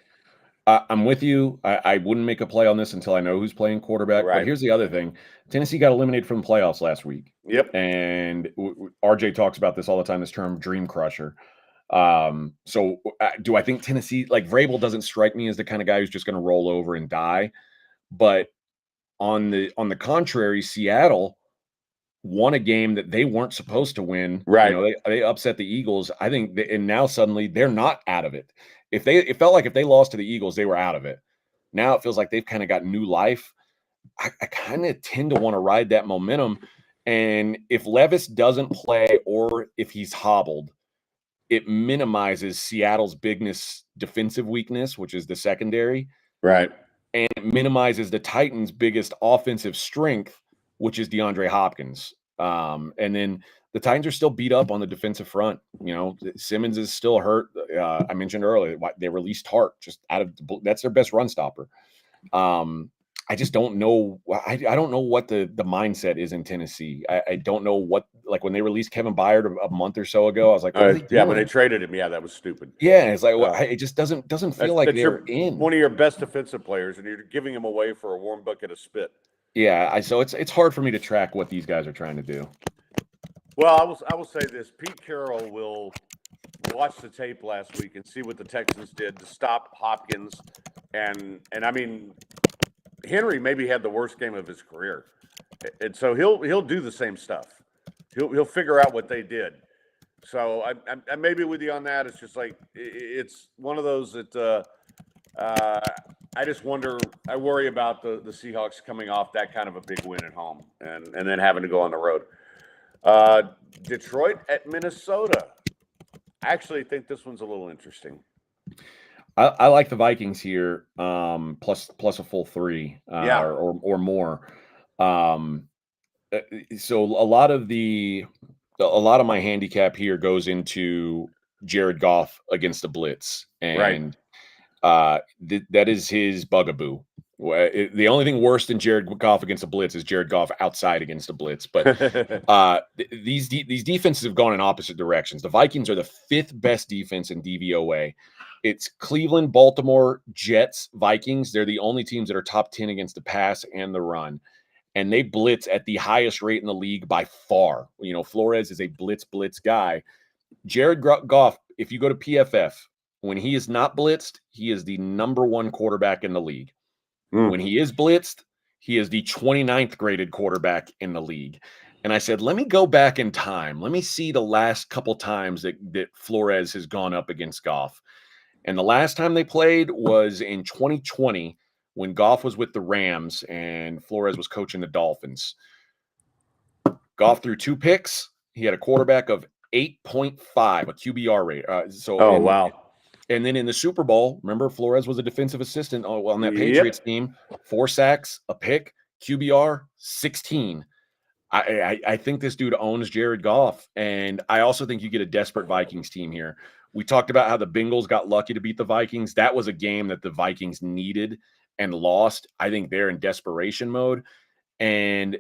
I'm with you. I wouldn't make a play on this until I know who's playing quarterback. Right. But here's the other thing. Tennessee got eliminated from the playoffs last week. Yep. And RJ talks about this all the time, this term dream crusher. So do I think Tennessee, like Vrabel doesn't strike me as the kind of guy who's just going to roll over and die. But on the contrary, Seattle won a game that they weren't supposed to win. Right. They upset the Eagles. I think and now suddenly they're not out of it. It felt like if they lost to the Eagles, they were out of it. Now it feels like they've kind of got new life. I kind of tend to want to ride that momentum. And if Levis doesn't play or if he's hobbled, it minimizes Seattle's biggest defensive weakness, which is the secondary. Right. And it minimizes the Titans' biggest offensive strength, which is DeAndre Hopkins. And then the Titans are still beat up on the defensive front. Simmons is still hurt. I mentioned earlier they released Hart just that's their best run stopper. I just don't know. I don't know what the mindset is in Tennessee. I don't know what, like when they released Kevin Byard a month or so ago, I was like, what are they doing? When they traded him, that was stupid. Yeah, it's like it just doesn't feel like they're in. One of your best defensive players, and you're giving him away for a warm bucket of spit. Yeah, so it's hard for me to track what these guys are trying to do. Well, I will say this: Pete Carroll will watch the tape last week and see what the Texans did to stop Hopkins, and I mean, Henry maybe had the worst game of his career, and so he'll do the same stuff. He'll figure out what they did. So I may be with you on that. It's just like it's one of those that I just wonder. I worry about the Seahawks coming off that kind of a big win at home and then having to go on the road. Detroit at Minnesota. I actually think this one's a little interesting. I like the Vikings here, plus a full 3, or more. So a lot of my handicap here goes into Jared Goff against the blitz, and that is his bugaboo. The only thing worse than Jared Goff against a blitz is Jared Goff outside against a blitz. But these defenses have gone in opposite directions. The Vikings are the 5th best defense in DVOA. It's Cleveland, Baltimore, Jets, Vikings. They're the only teams that are top 10 against the pass and the run. And they blitz at the highest rate in the league by far. Flores is a blitz guy. Jared Goff, if you go to PFF, when he is not blitzed, he is the number 1 quarterback in the league. When he is blitzed, he is the 29th graded quarterback in the league. And I said, let me go back in time. Let me see the last couple times that Flores has gone up against Goff. And the last time they played was in 2020 when Goff was with the Rams and Flores was coaching the Dolphins. Goff threw 2 picks. He had a quarterback of 8.5, a QBR rate. Wow. And then in the Super Bowl, remember, Flores was a defensive assistant on that Patriots team. 4 sacks, a pick, QBR 16. I think this dude owns Jared Goff. And I also think you get a desperate Vikings team here. We talked about how the Bengals got lucky to beat the Vikings. That was a game that the Vikings needed and lost. I think they're in desperation mode. And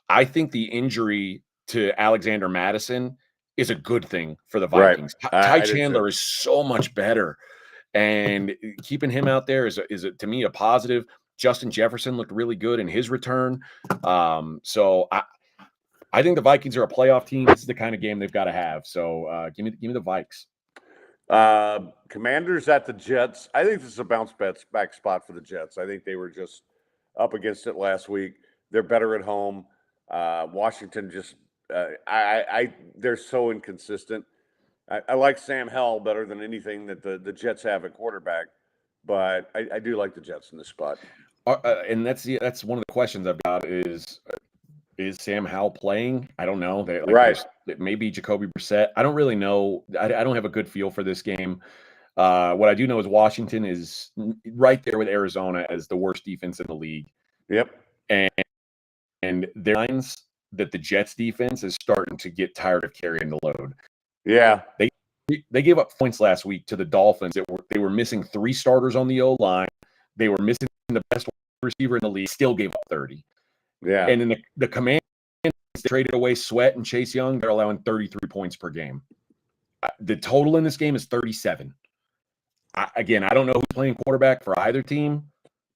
I think the injury to Alexander Madison is a good thing for the Vikings. Right. Ty Chandler is so much better. And keeping him out there is to me a positive. Justin Jefferson looked really good in his return. So I think the Vikings are a playoff team. This is the kind of game they've got to have. So give me the Vikes. Commanders at the Jets. I think this is a bounce back spot for the Jets. I think they were just up against it last week. They're better at home. Washington just they're so inconsistent. I like Sam Howell better than anything that the Jets have at quarterback, but I do like the Jets in this spot. And that's one of the questions I've got is Sam Howell playing? I don't know. It may be Jacoby Brissett. I don't really know. I don't have a good feel for this game. What I do know is Washington is right there with Arizona as the worst defense in the league. Yep. And their lines that the Jets defense is starting to get tired of carrying the load. Yeah. They gave up points last week to the Dolphins. They were missing 3 starters on the O-line. They were missing the best receiver in the league, still gave up 30. Yeah. And then the Commanders traded away Sweat and Chase Young. They're allowing 33 points per game. The total in this game is 37. I don't know who's playing quarterback for either team,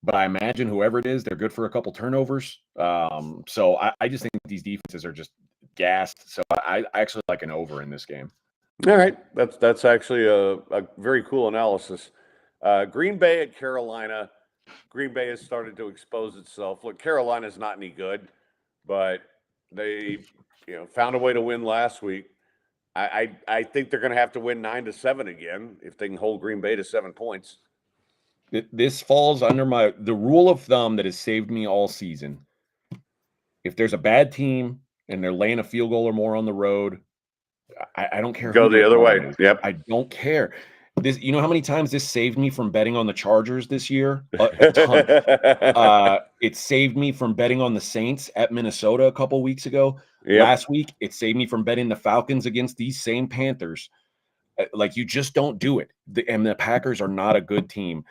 but I imagine whoever it is, they're good for a couple turnovers. So I just think these defenses are just gassed. So I actually like an over in this game. All right. That's actually a very cool analysis. Green Bay at Carolina. Green Bay has started to expose itself. Look, Carolina's not any good, but they found a way to win last week. I think they're going to have to win 9-7 again if they can hold Green Bay to 7 points. This falls under the rule of thumb that has saved me all season. If there's a bad team and they're laying a field goal or more on the road, I don't care. Go the other way. Yep. I don't care. You know how many times this saved me from betting on the Chargers this year? A ton. It saved me from betting on the Saints at Minnesota a couple weeks ago. Yep. Last week, it saved me from betting the Falcons against these same Panthers. Like, you just don't do it. And the Packers are not a good team.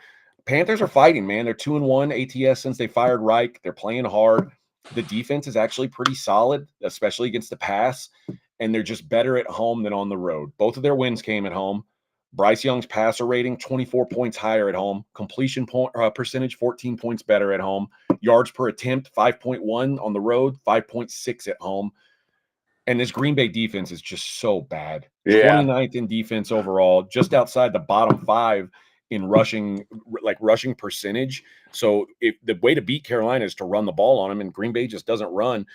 Panthers are fighting, man. They're 2-1 ATS since they fired Reich. They're playing hard. The defense is actually pretty solid, especially against the pass, and they're just better at home than on the road. Both of their wins came at home. Bryce Young's passer rating 24 points higher at home. Completion percentage 14 points better at home. Yards per attempt 5.1 on the road, 5.6 at home. And this Green Bay defense is just so bad. Yeah. 29th in defense overall, just outside the bottom 5 in rushing percentage. So if the way to beat Carolina is to run the ball on them, and Green Bay just doesn't run.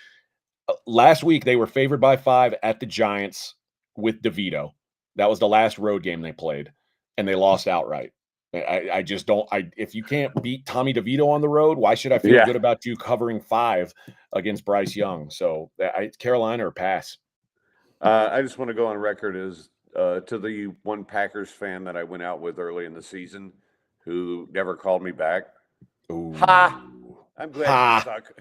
Last week they were favored by 5 at the Giants with DeVito. That was the last road game they played, and they lost outright. I just don't. If you can't beat Tommy DeVito on the road, why should I feel good about you covering 5 against Bryce Young? So Carolina or pass. I just want to go on record as to the one Packers fan that I went out with early in the season who never called me back. Ooh. Ha! I'm glad you suck.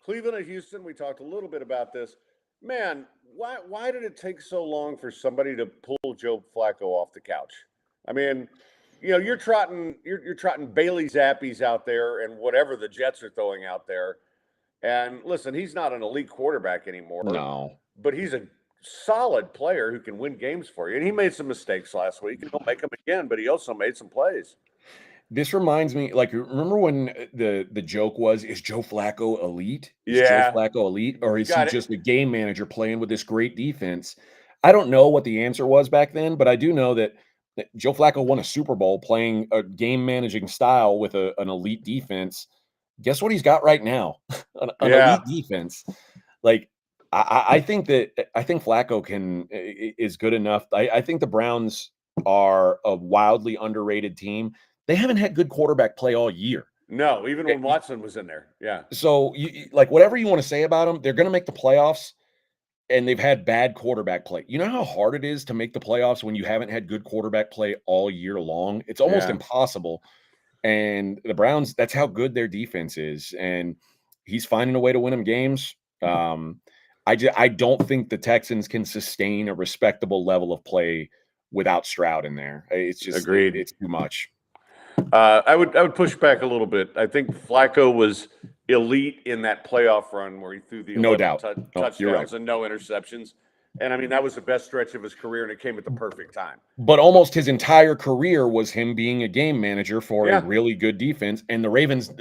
Cleveland and Houston, we talked a little bit about this. Man, why did it take so long for somebody to pull Joe Flacco off the couch? I mean, you're trotting Bailey Zappies out there and whatever the Jets are throwing out there. And listen, he's not an elite quarterback anymore. No. But he's a solid player who can win games for you. And he made some mistakes last week, and he'll make them again, but he also made some plays. This reminds me, like, remember when the joke was, is Joe Flacco elite? Is Yeah. Joe Flacco elite? Or is he just a game manager playing with this great defense? I don't know what the answer was back then, but I do know that Joe Flacco won a Super Bowl playing a game managing style with an elite defense. Guess what he's got right now? an elite defense. Like, I think Flacco is good enough. I think the Browns are a wildly underrated team. They haven't had good quarterback play all year. No, even when Watson was in there. Yeah. So, whatever you want to say about them, they're going to make the playoffs, and they've had bad quarterback play. You know how hard it is to make the playoffs when you haven't had good quarterback play all year long? It's almost impossible. And the Browns, that's how good their defense is. And he's finding a way to win them games. I don't think the Texans can sustain a respectable level of play without Stroud in there. It's just it's too much. I would push back a little bit. I think Flacco was elite in that playoff run where he threw the 11 touchdowns and no interceptions. And I mean, that was the best stretch of his career, and it came at the perfect time. But almost his entire career was him being a game manager for a really good defense. And the Ravens,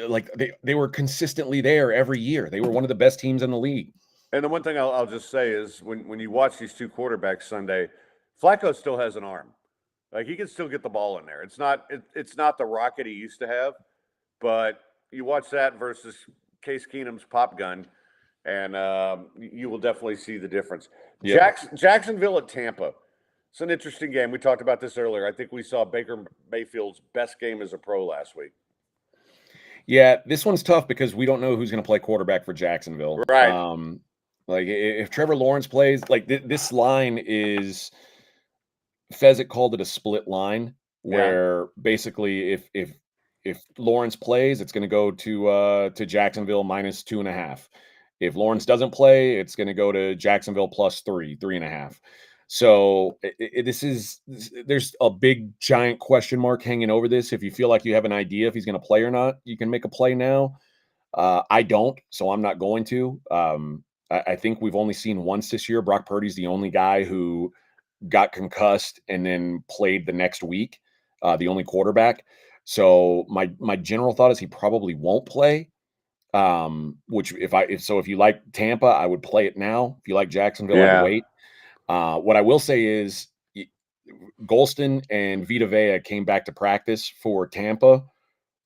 they were consistently there every year. They were one of the best teams in the league. And the one thing I'll just say is when you watch these two quarterbacks Sunday, Flacco still has an arm. Like, he can still get the ball in there. It's not the rocket he used to have, but you watch that versus Case Keenum's pop gun, and you will definitely see the difference. Yeah. Jacksonville at Tampa. It's an interesting game. We talked about this earlier. I think we saw Baker Mayfield's best game as a pro last week. Yeah, this one's tough because we don't know who's going to play quarterback for Jacksonville. Right. If Trevor Lawrence plays, this line is – Fezzik called it a split line where basically if Lawrence plays, it's going to go to Jacksonville minus 2.5. If Lawrence doesn't play, it's going to go to Jacksonville plus 3.5. So there's a big giant question mark hanging over this. If you feel like you have an idea if he's going to play or not, you can make a play now. I don't, so I'm not going to. I think we've only seen once this year. Brock Purdy's the only guy who got concussed and then played the next week, the only quarterback. So my general thought is he probably won't play. If you like Tampa, I would play it now. If you like Jacksonville, I'd wait. What I will say is Golston and Vita Vea came back to practice for Tampa,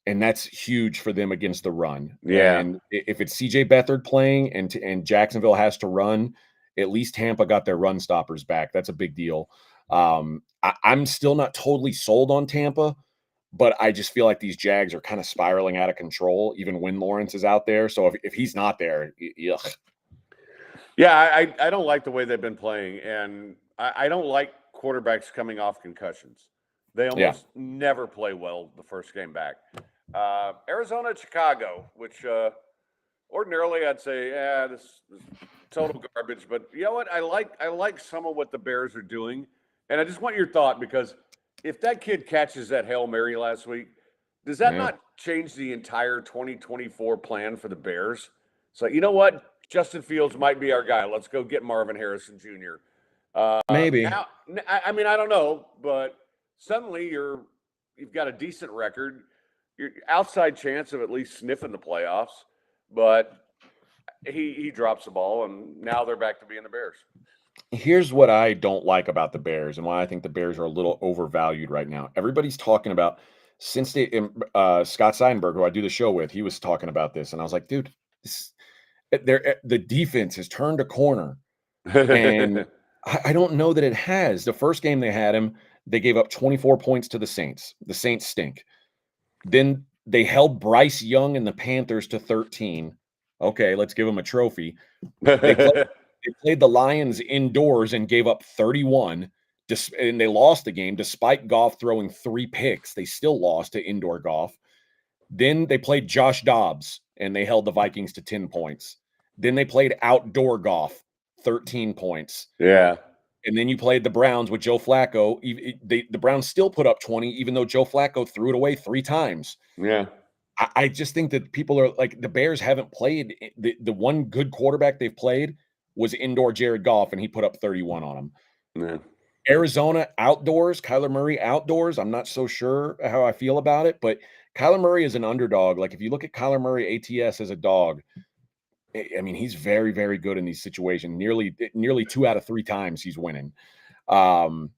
and that's huge for them against the run. Yeah. And if it's CJ Beathard playing and Jacksonville has to run, at least Tampa got their run stoppers back. That's a big deal. I'm still not totally sold on Tampa, but I just feel like these Jags are kind of spiraling out of control, even when Lawrence is out there. So if he's not there, ugh. Yeah, I don't like the way they've been playing, and I don't like quarterbacks coming off concussions. They almost never play well the first game back. Arizona, Chicago, which ordinarily I'd say, yeah, this is total garbage. But you know what? I like some of what the Bears are doing, and I just want your thought because if that kid catches that Hail Mary last week, does that Yeah. not change the entire 2024 plan for the Bears? So you know what? Justin Fields might be our guy. Let's go get Marvin Harrison Jr. Maybe. Now, I mean, I don't know, but suddenly you've got a decent record. You're outside chance of at least sniffing the playoffs, but he drops the ball, and now they're back to being the Bears. Here's what I don't like about the Bears and why I think the Bears are a little overvalued right now. Everybody's talking about since Scott Seidenberg, who I do the show with, he was talking about this, and I was like, dude, the defense has turned a corner, and I don't know that it has. The first game they had him, they gave up 24 points to the Saints. The Saints stink. Then they held Bryce Young and the Panthers to 13. Okay, let's give them a trophy. They played the Lions indoors and gave up 31, and they lost the game despite Goff throwing 3 picks. They still lost to indoor Goff. Then they played Josh Dobbs, and they held the Vikings to 10 points. Then they played outdoor Goff, 13 points. Yeah. And then you played the Browns with Joe Flacco. The Browns still put up 20, even though Joe Flacco threw it away 3 times. Yeah. I just think that people are like, the Bears haven't played. The one good quarterback they've played was indoor Jared Goff, and he put up 31 on them. Yeah. Arizona outdoors, Kyler Murray outdoors. I'm not so sure how I feel about it, but Kyler Murray is an underdog. Like if you look at Kyler Murray ATS as a dog, I mean, he's very, very good in these situations. Nearly 2 out of 3 times he's winning. The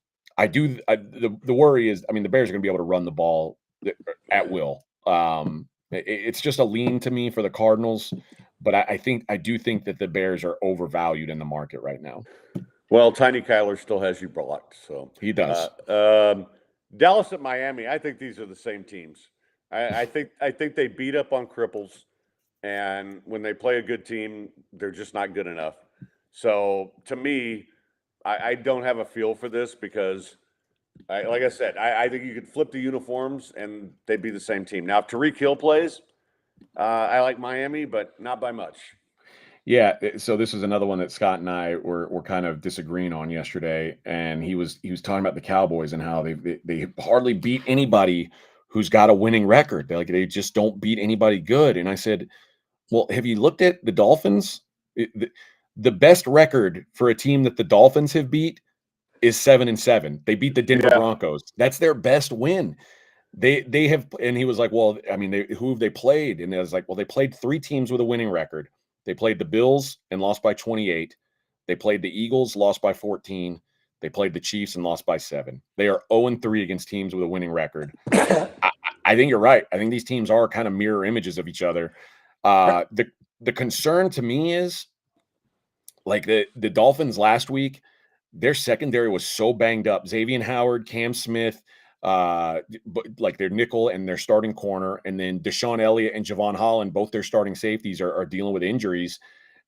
worry is, I mean, the Bears are going to be able to run the ball at will. It's just a lean to me for the Cardinals, but I do think that the Bears are overvalued in the market right now. Well, Tiny Kyler still has you blocked, so He does. Dallas at Miami. I think these are the same teams. I think they beat up on cripples, and when they play a good team, they're just not good enough. So to me, I don't have a feel for this because, like I said, I think you could flip the uniforms and they'd be the same team. Now, if Tyreek Hill plays, I like Miami, but not by much. Yeah, so this is another one that Scott and I were kind of disagreeing on yesterday, and he was talking about the Cowboys and how they hardly beat anybody who's got a winning record. They just don't beat anybody good. And I said, well, have you looked at the Dolphins? The best record for a team that the Dolphins have beat is 7-7. They beat the Denver Broncos. That's their best win. They have, and he was like, well, I mean, who have they played? And I was like, well, they played 3 teams with a winning record. They played the Bills and lost by 28. They played the Eagles, lost by 14. They played the Chiefs and lost by 7. They are 0-3 against teams with a winning record. I think you're right. I think these teams are kind of mirror images of each other. The concern to me is like the Dolphins last week, their secondary was so banged up. Xavier Howard, Cam Smith, like their nickel and their starting corner, and then Deshaun Elliott and Javon Holland, both their starting safeties are dealing with injuries.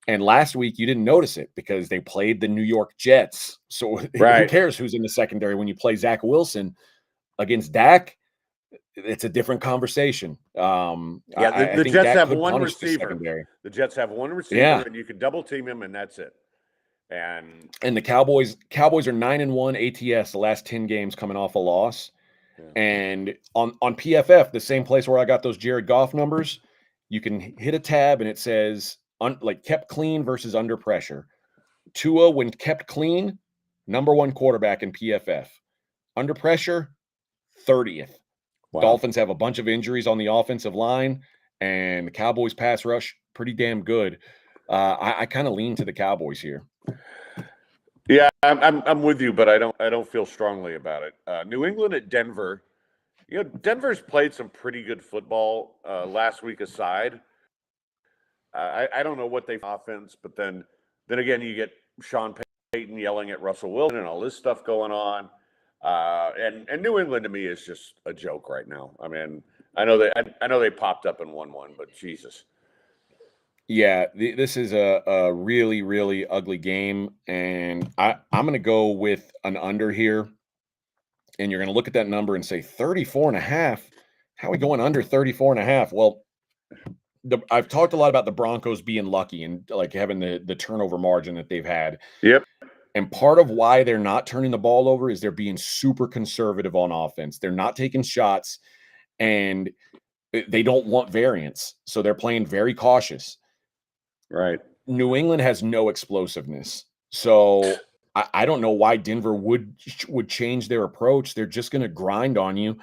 And last week you didn't notice it because they played the New York Jets. So who cares who's in the secondary when you play Zach Wilson against Dak? It's a different conversation. The Jets have one receiver. The Jets have one receiver, and you can double team him, and that's it. And the Cowboys are 9-1 ATS the last 10 games coming off a loss. Yeah. And on PFF, the same place where I got those Jared Goff numbers, you can hit a tab and it says like kept clean versus under pressure. Tua, when kept clean, number 1 quarterback in PFF. Under pressure, 30th. Wow. Dolphins have a bunch of injuries on the offensive line, and the Cowboys pass rush pretty damn good. I kind of lean to the Cowboys here. Yeah, I'm with you, but I don't feel strongly about it. New England at Denver. You know, Denver's played some pretty good football last week aside. I don't know what they offense, but then again, you get Sean Payton yelling at Russell Wilson and all this stuff going on. And New England to me is just a joke right now. I mean, I know they popped up and won one, but Jesus. Yeah, this is a really, really ugly game, and I'm going to go with an under here. And you're going to look at that number and say 34.5. How are we going under 34.5? Well, I've talked a lot about the Broncos being lucky and like having the turnover margin that they've had. Yep. And part of why they're not turning the ball over is they're being super conservative on offense. They're not taking shots and they don't want variance. So they're playing very cautious. Right. New England has no explosiveness. So I don't know why Denver would change their approach. They're just going to grind on you,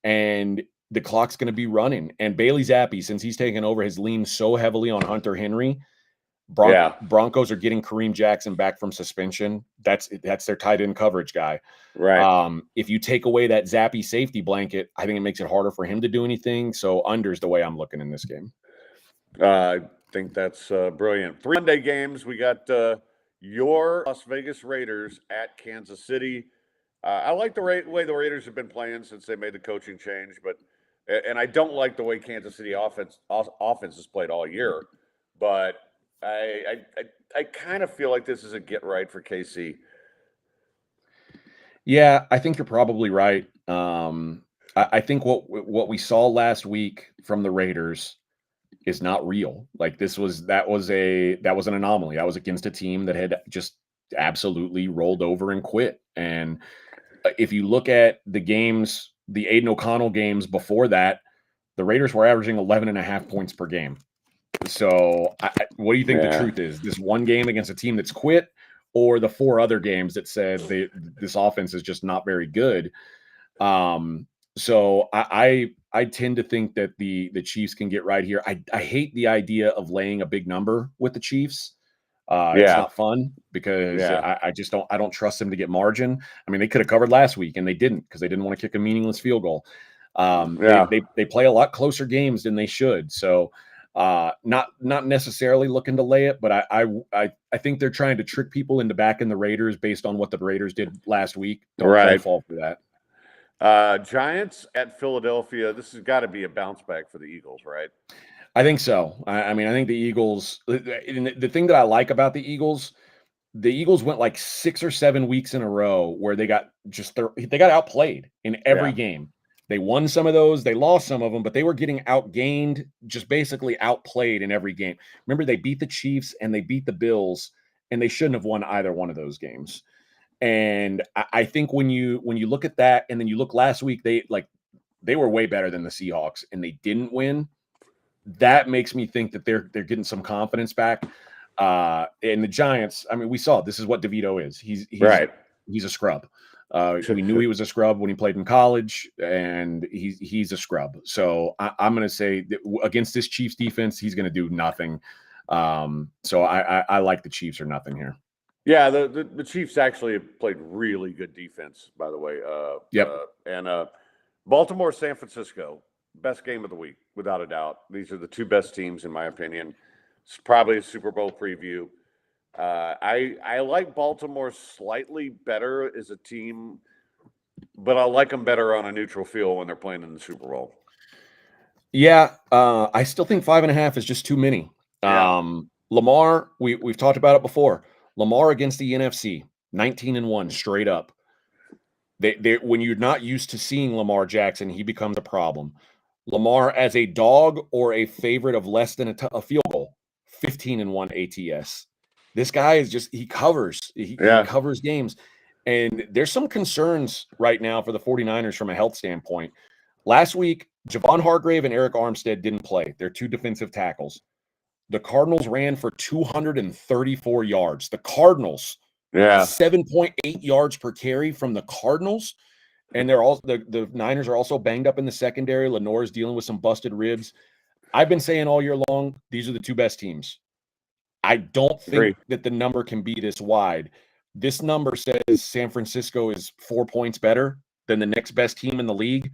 and the clock's going to be running. And Bailey Zappi, since he's taken over, has leaned so heavily on Hunter Henry. Broncos are getting Kareem Jackson back from suspension. That's their tight end coverage guy. Right. If you take away that Zappi safety blanket, I think it makes it harder for him to do anything. So under's the way I'm looking in this game. I think that's brilliant. 3 Monday games. We got your Las Vegas Raiders at Kansas City. I like the way the Raiders have been playing since they made the coaching change, and I don't like the way Kansas City offense has played all year. But I kind of feel like this is a get right for KC. Yeah, I think you're probably right. I think what we saw last week from the Raiders is not real. Like that was an anomaly. That was against a team that had just absolutely rolled over and quit. And if you look at the games, the Aiden O'Connell games before that, the Raiders were averaging 11.5 points per game. So what do you think the truth is? This one game against a team that's quit, or the 4 other games that said this offense is just not very good? So I tend to think that the Chiefs can get right here. I hate the idea of laying a big number with the Chiefs. It's not fun because I just don't trust them to get margin. I mean, they could have covered last week and they didn't because they didn't want to kick a meaningless field goal. They play a lot closer games than they should. So not necessarily looking to lay it, but I think they're trying to trick people into backing the Raiders based on what the Raiders did last week. Don't fall for that. Giants at Philadelphia. This has got to be a bounce back for the Eagles, right? I think so. I mean, I think the Eagles. The thing that I like about the Eagles went like 6 or 7 weeks in a row where they got outplayed in every game. They won some of those, they lost some of them, but they were getting outgained, just basically outplayed in every game. Remember, they beat the Chiefs and they beat the Bills, and they shouldn't have won either one of those games. And I think when you look at that, and then you look last week, they were way better than the Seahawks, and they didn't win. That makes me think that they're getting some confidence back. And the Giants, I mean, we saw this is what DeVito is. He's a scrub. We knew he was a scrub when he played in college, and he's a scrub. So I'm going to say that against this Chiefs defense, he's going to do nothing. So I like the Chiefs or nothing here. Yeah, the Chiefs actually have played really good defense, by the way. And Baltimore, San Francisco, best game of the week, without a doubt. These are the 2 best teams, in my opinion. It's probably a Super Bowl preview. I like Baltimore slightly better as a team, but I like them better on a neutral field when they're playing in the Super Bowl. Yeah, I still think 5.5 is just too many. Lamar, we've talked about it before. Lamar against the NFC, 19-1 straight up. When you're not used to seeing Lamar Jackson, he becomes a problem. Lamar as a dog or a favorite of less than a field goal, 15-1 ATS. This guy is just he covers games. And there's some concerns right now for the 49ers from a health standpoint. Last week, Javon Hargrave and Eric Armstead didn't play. They're 2 defensive tackles. The Cardinals ran for 234 yards. The Cardinals, 7.8 yards per carry from the Cardinals. And they're all the Niners are also banged up in the secondary. Lenore's dealing with some busted ribs. I've been saying all year long, these are the 2 best teams. I don't think that the number can be this wide. This number says San Francisco is 4 points better than the next best team in the league.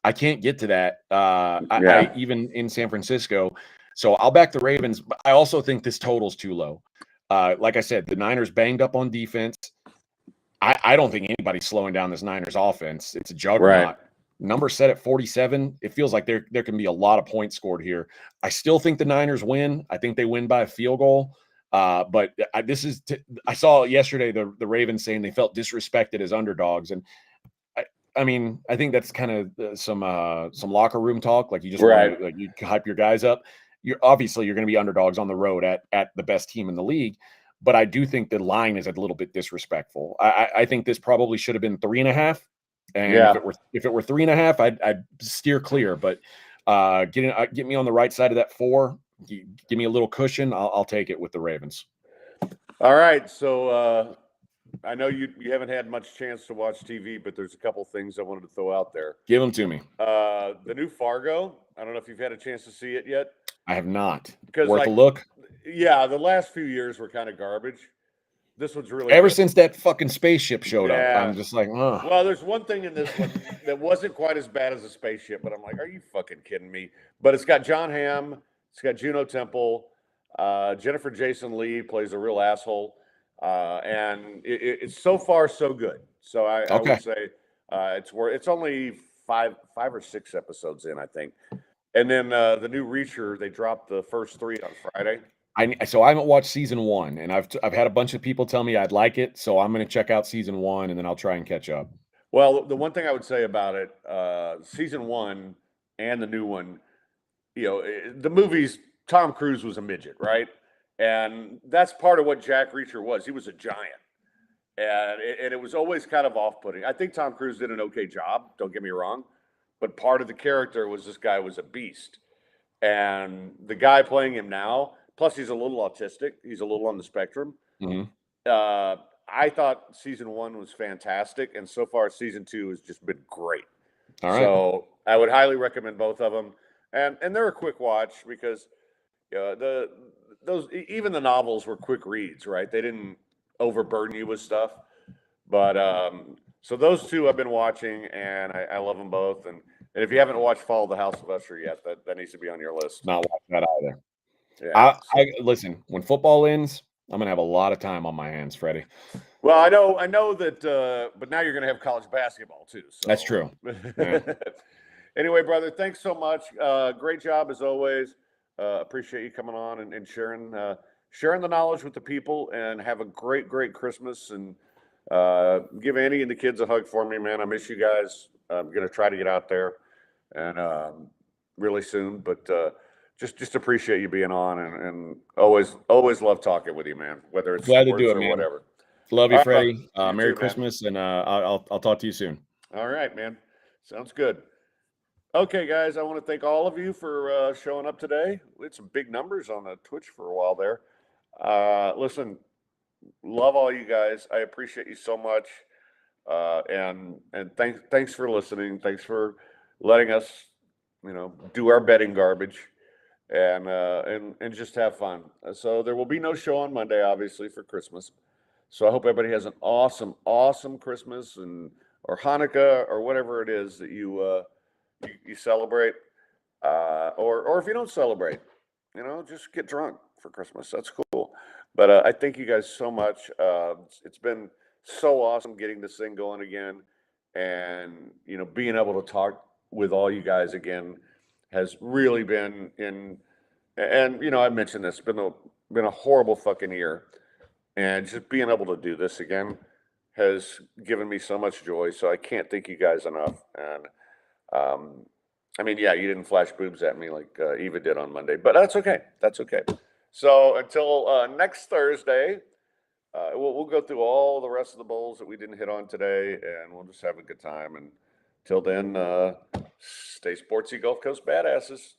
I can't get to that. I even in San Francisco. So I'll back the Ravens, but I also think this total's too low. Like I said, the Niners banged up on defense. I don't think anybody's slowing down this Niners offense. It's a juggernaut. Right. Number set at 47. It feels like there can be a lot of points scored here. I still think the Niners win. I think they win by a field goal. But I saw yesterday the Ravens saying they felt disrespected as underdogs, and I mean I think that's kind of some locker room talk. Like you just want to, like, you hype your guys up. you're obviously you're going to be underdogs on the road at the best team in the league. But I do think the line is a little bit disrespectful. I think this probably should have been 3.5. And Yeah. if it were 3.5, I'd steer clear. But get me on the right side of that 4. Give me a little cushion. I'll take it with the Ravens. All right. So I know you haven't had much chance to watch TV, but there's a couple things I wanted to throw out there. Give them to me. The new Fargo. I don't know if you've had a chance to see it yet. I have not. Because Worth a look. Yeah, the last few years were kind of garbage. This one's really ever good. Since that fucking spaceship showed up. I'm just like, oh. Well, there's one thing in this one that wasn't quite as bad as a spaceship, but I'm like, are you fucking kidding me? But it's got John Hamm, it's got Juno Temple, Jennifer Jason Leigh plays a real asshole, and it's so far so good. So I would say it's only five or six episodes in, I think. And then the new Reacher, they dropped the first 3 on Friday. So I haven't watched season 1, and I've had a bunch of people tell me I'd like it, so I'm going to check out season 1, and then I'll try and catch up. Well, the one thing I would say about it, season 1 and the new one, the movies, Tom Cruise was a midget, right? And that's part of what Jack Reacher was. He was a giant. And it was always kind of off-putting. I think Tom Cruise did an okay job, don't get me wrong. But part of the character was this guy was a beast. And the guy playing him now, plus he's a little autistic. He's a little on the spectrum. Mm-hmm. I thought season 1 was fantastic. And so far, season 2 has just been great. All right. So I would highly recommend both of them. And they're a quick watch because even the novels were quick reads, right? They didn't overburden you with stuff. But so those 2 I've been watching, and I love them both. And if you haven't watched Follow the House of Usher yet, that needs to be on your list. Not watching that either. Yeah. I listen, when football ends, I'm gonna have a lot of time on my hands, Freddie. Well, I know that, but now you're gonna have college basketball too. So. That's true. Yeah. Anyway, brother, thanks so much. Great job as always. Appreciate you coming on and sharing the knowledge with the people. And have a great Christmas. And give Annie and the kids a hug for me, man. I miss you guys. I'm gonna try to get out there and really soon, but. Just appreciate you being on, and always love talking with you, man. Whether it's glad to do it, or man. Whatever. Love you, Freddie. Merry too, Christmas, and I'll talk to you soon. All right, man. Sounds good. Okay, guys, I want to thank all of you for showing up today. We had some big numbers on the Twitch for a while there. Listen, love all you guys. I appreciate you so much, and thanks for listening. Thanks for letting us, do our betting garbage. And just have fun. So there will be no show on Monday, obviously, for Christmas. So I hope everybody has an awesome Christmas or Hanukkah or whatever it is that you celebrate. Or if you don't celebrate, just get drunk for Christmas. That's cool. But I thank you guys so much. It's been so awesome getting this thing going again, and being able to talk with all you guys again. Has really been and I mentioned this, been a horrible fucking year, and just being able to do this again has given me so much joy. So I can't thank you guys enough. And I mean, yeah, you didn't flash boobs at me like Eva did on Monday, but that's okay. That's okay. So until next Thursday, we'll go through all the rest of the bowls that we didn't hit on today, and we'll just have a good time. And till then, stay sportsy, Gulf Coast badasses.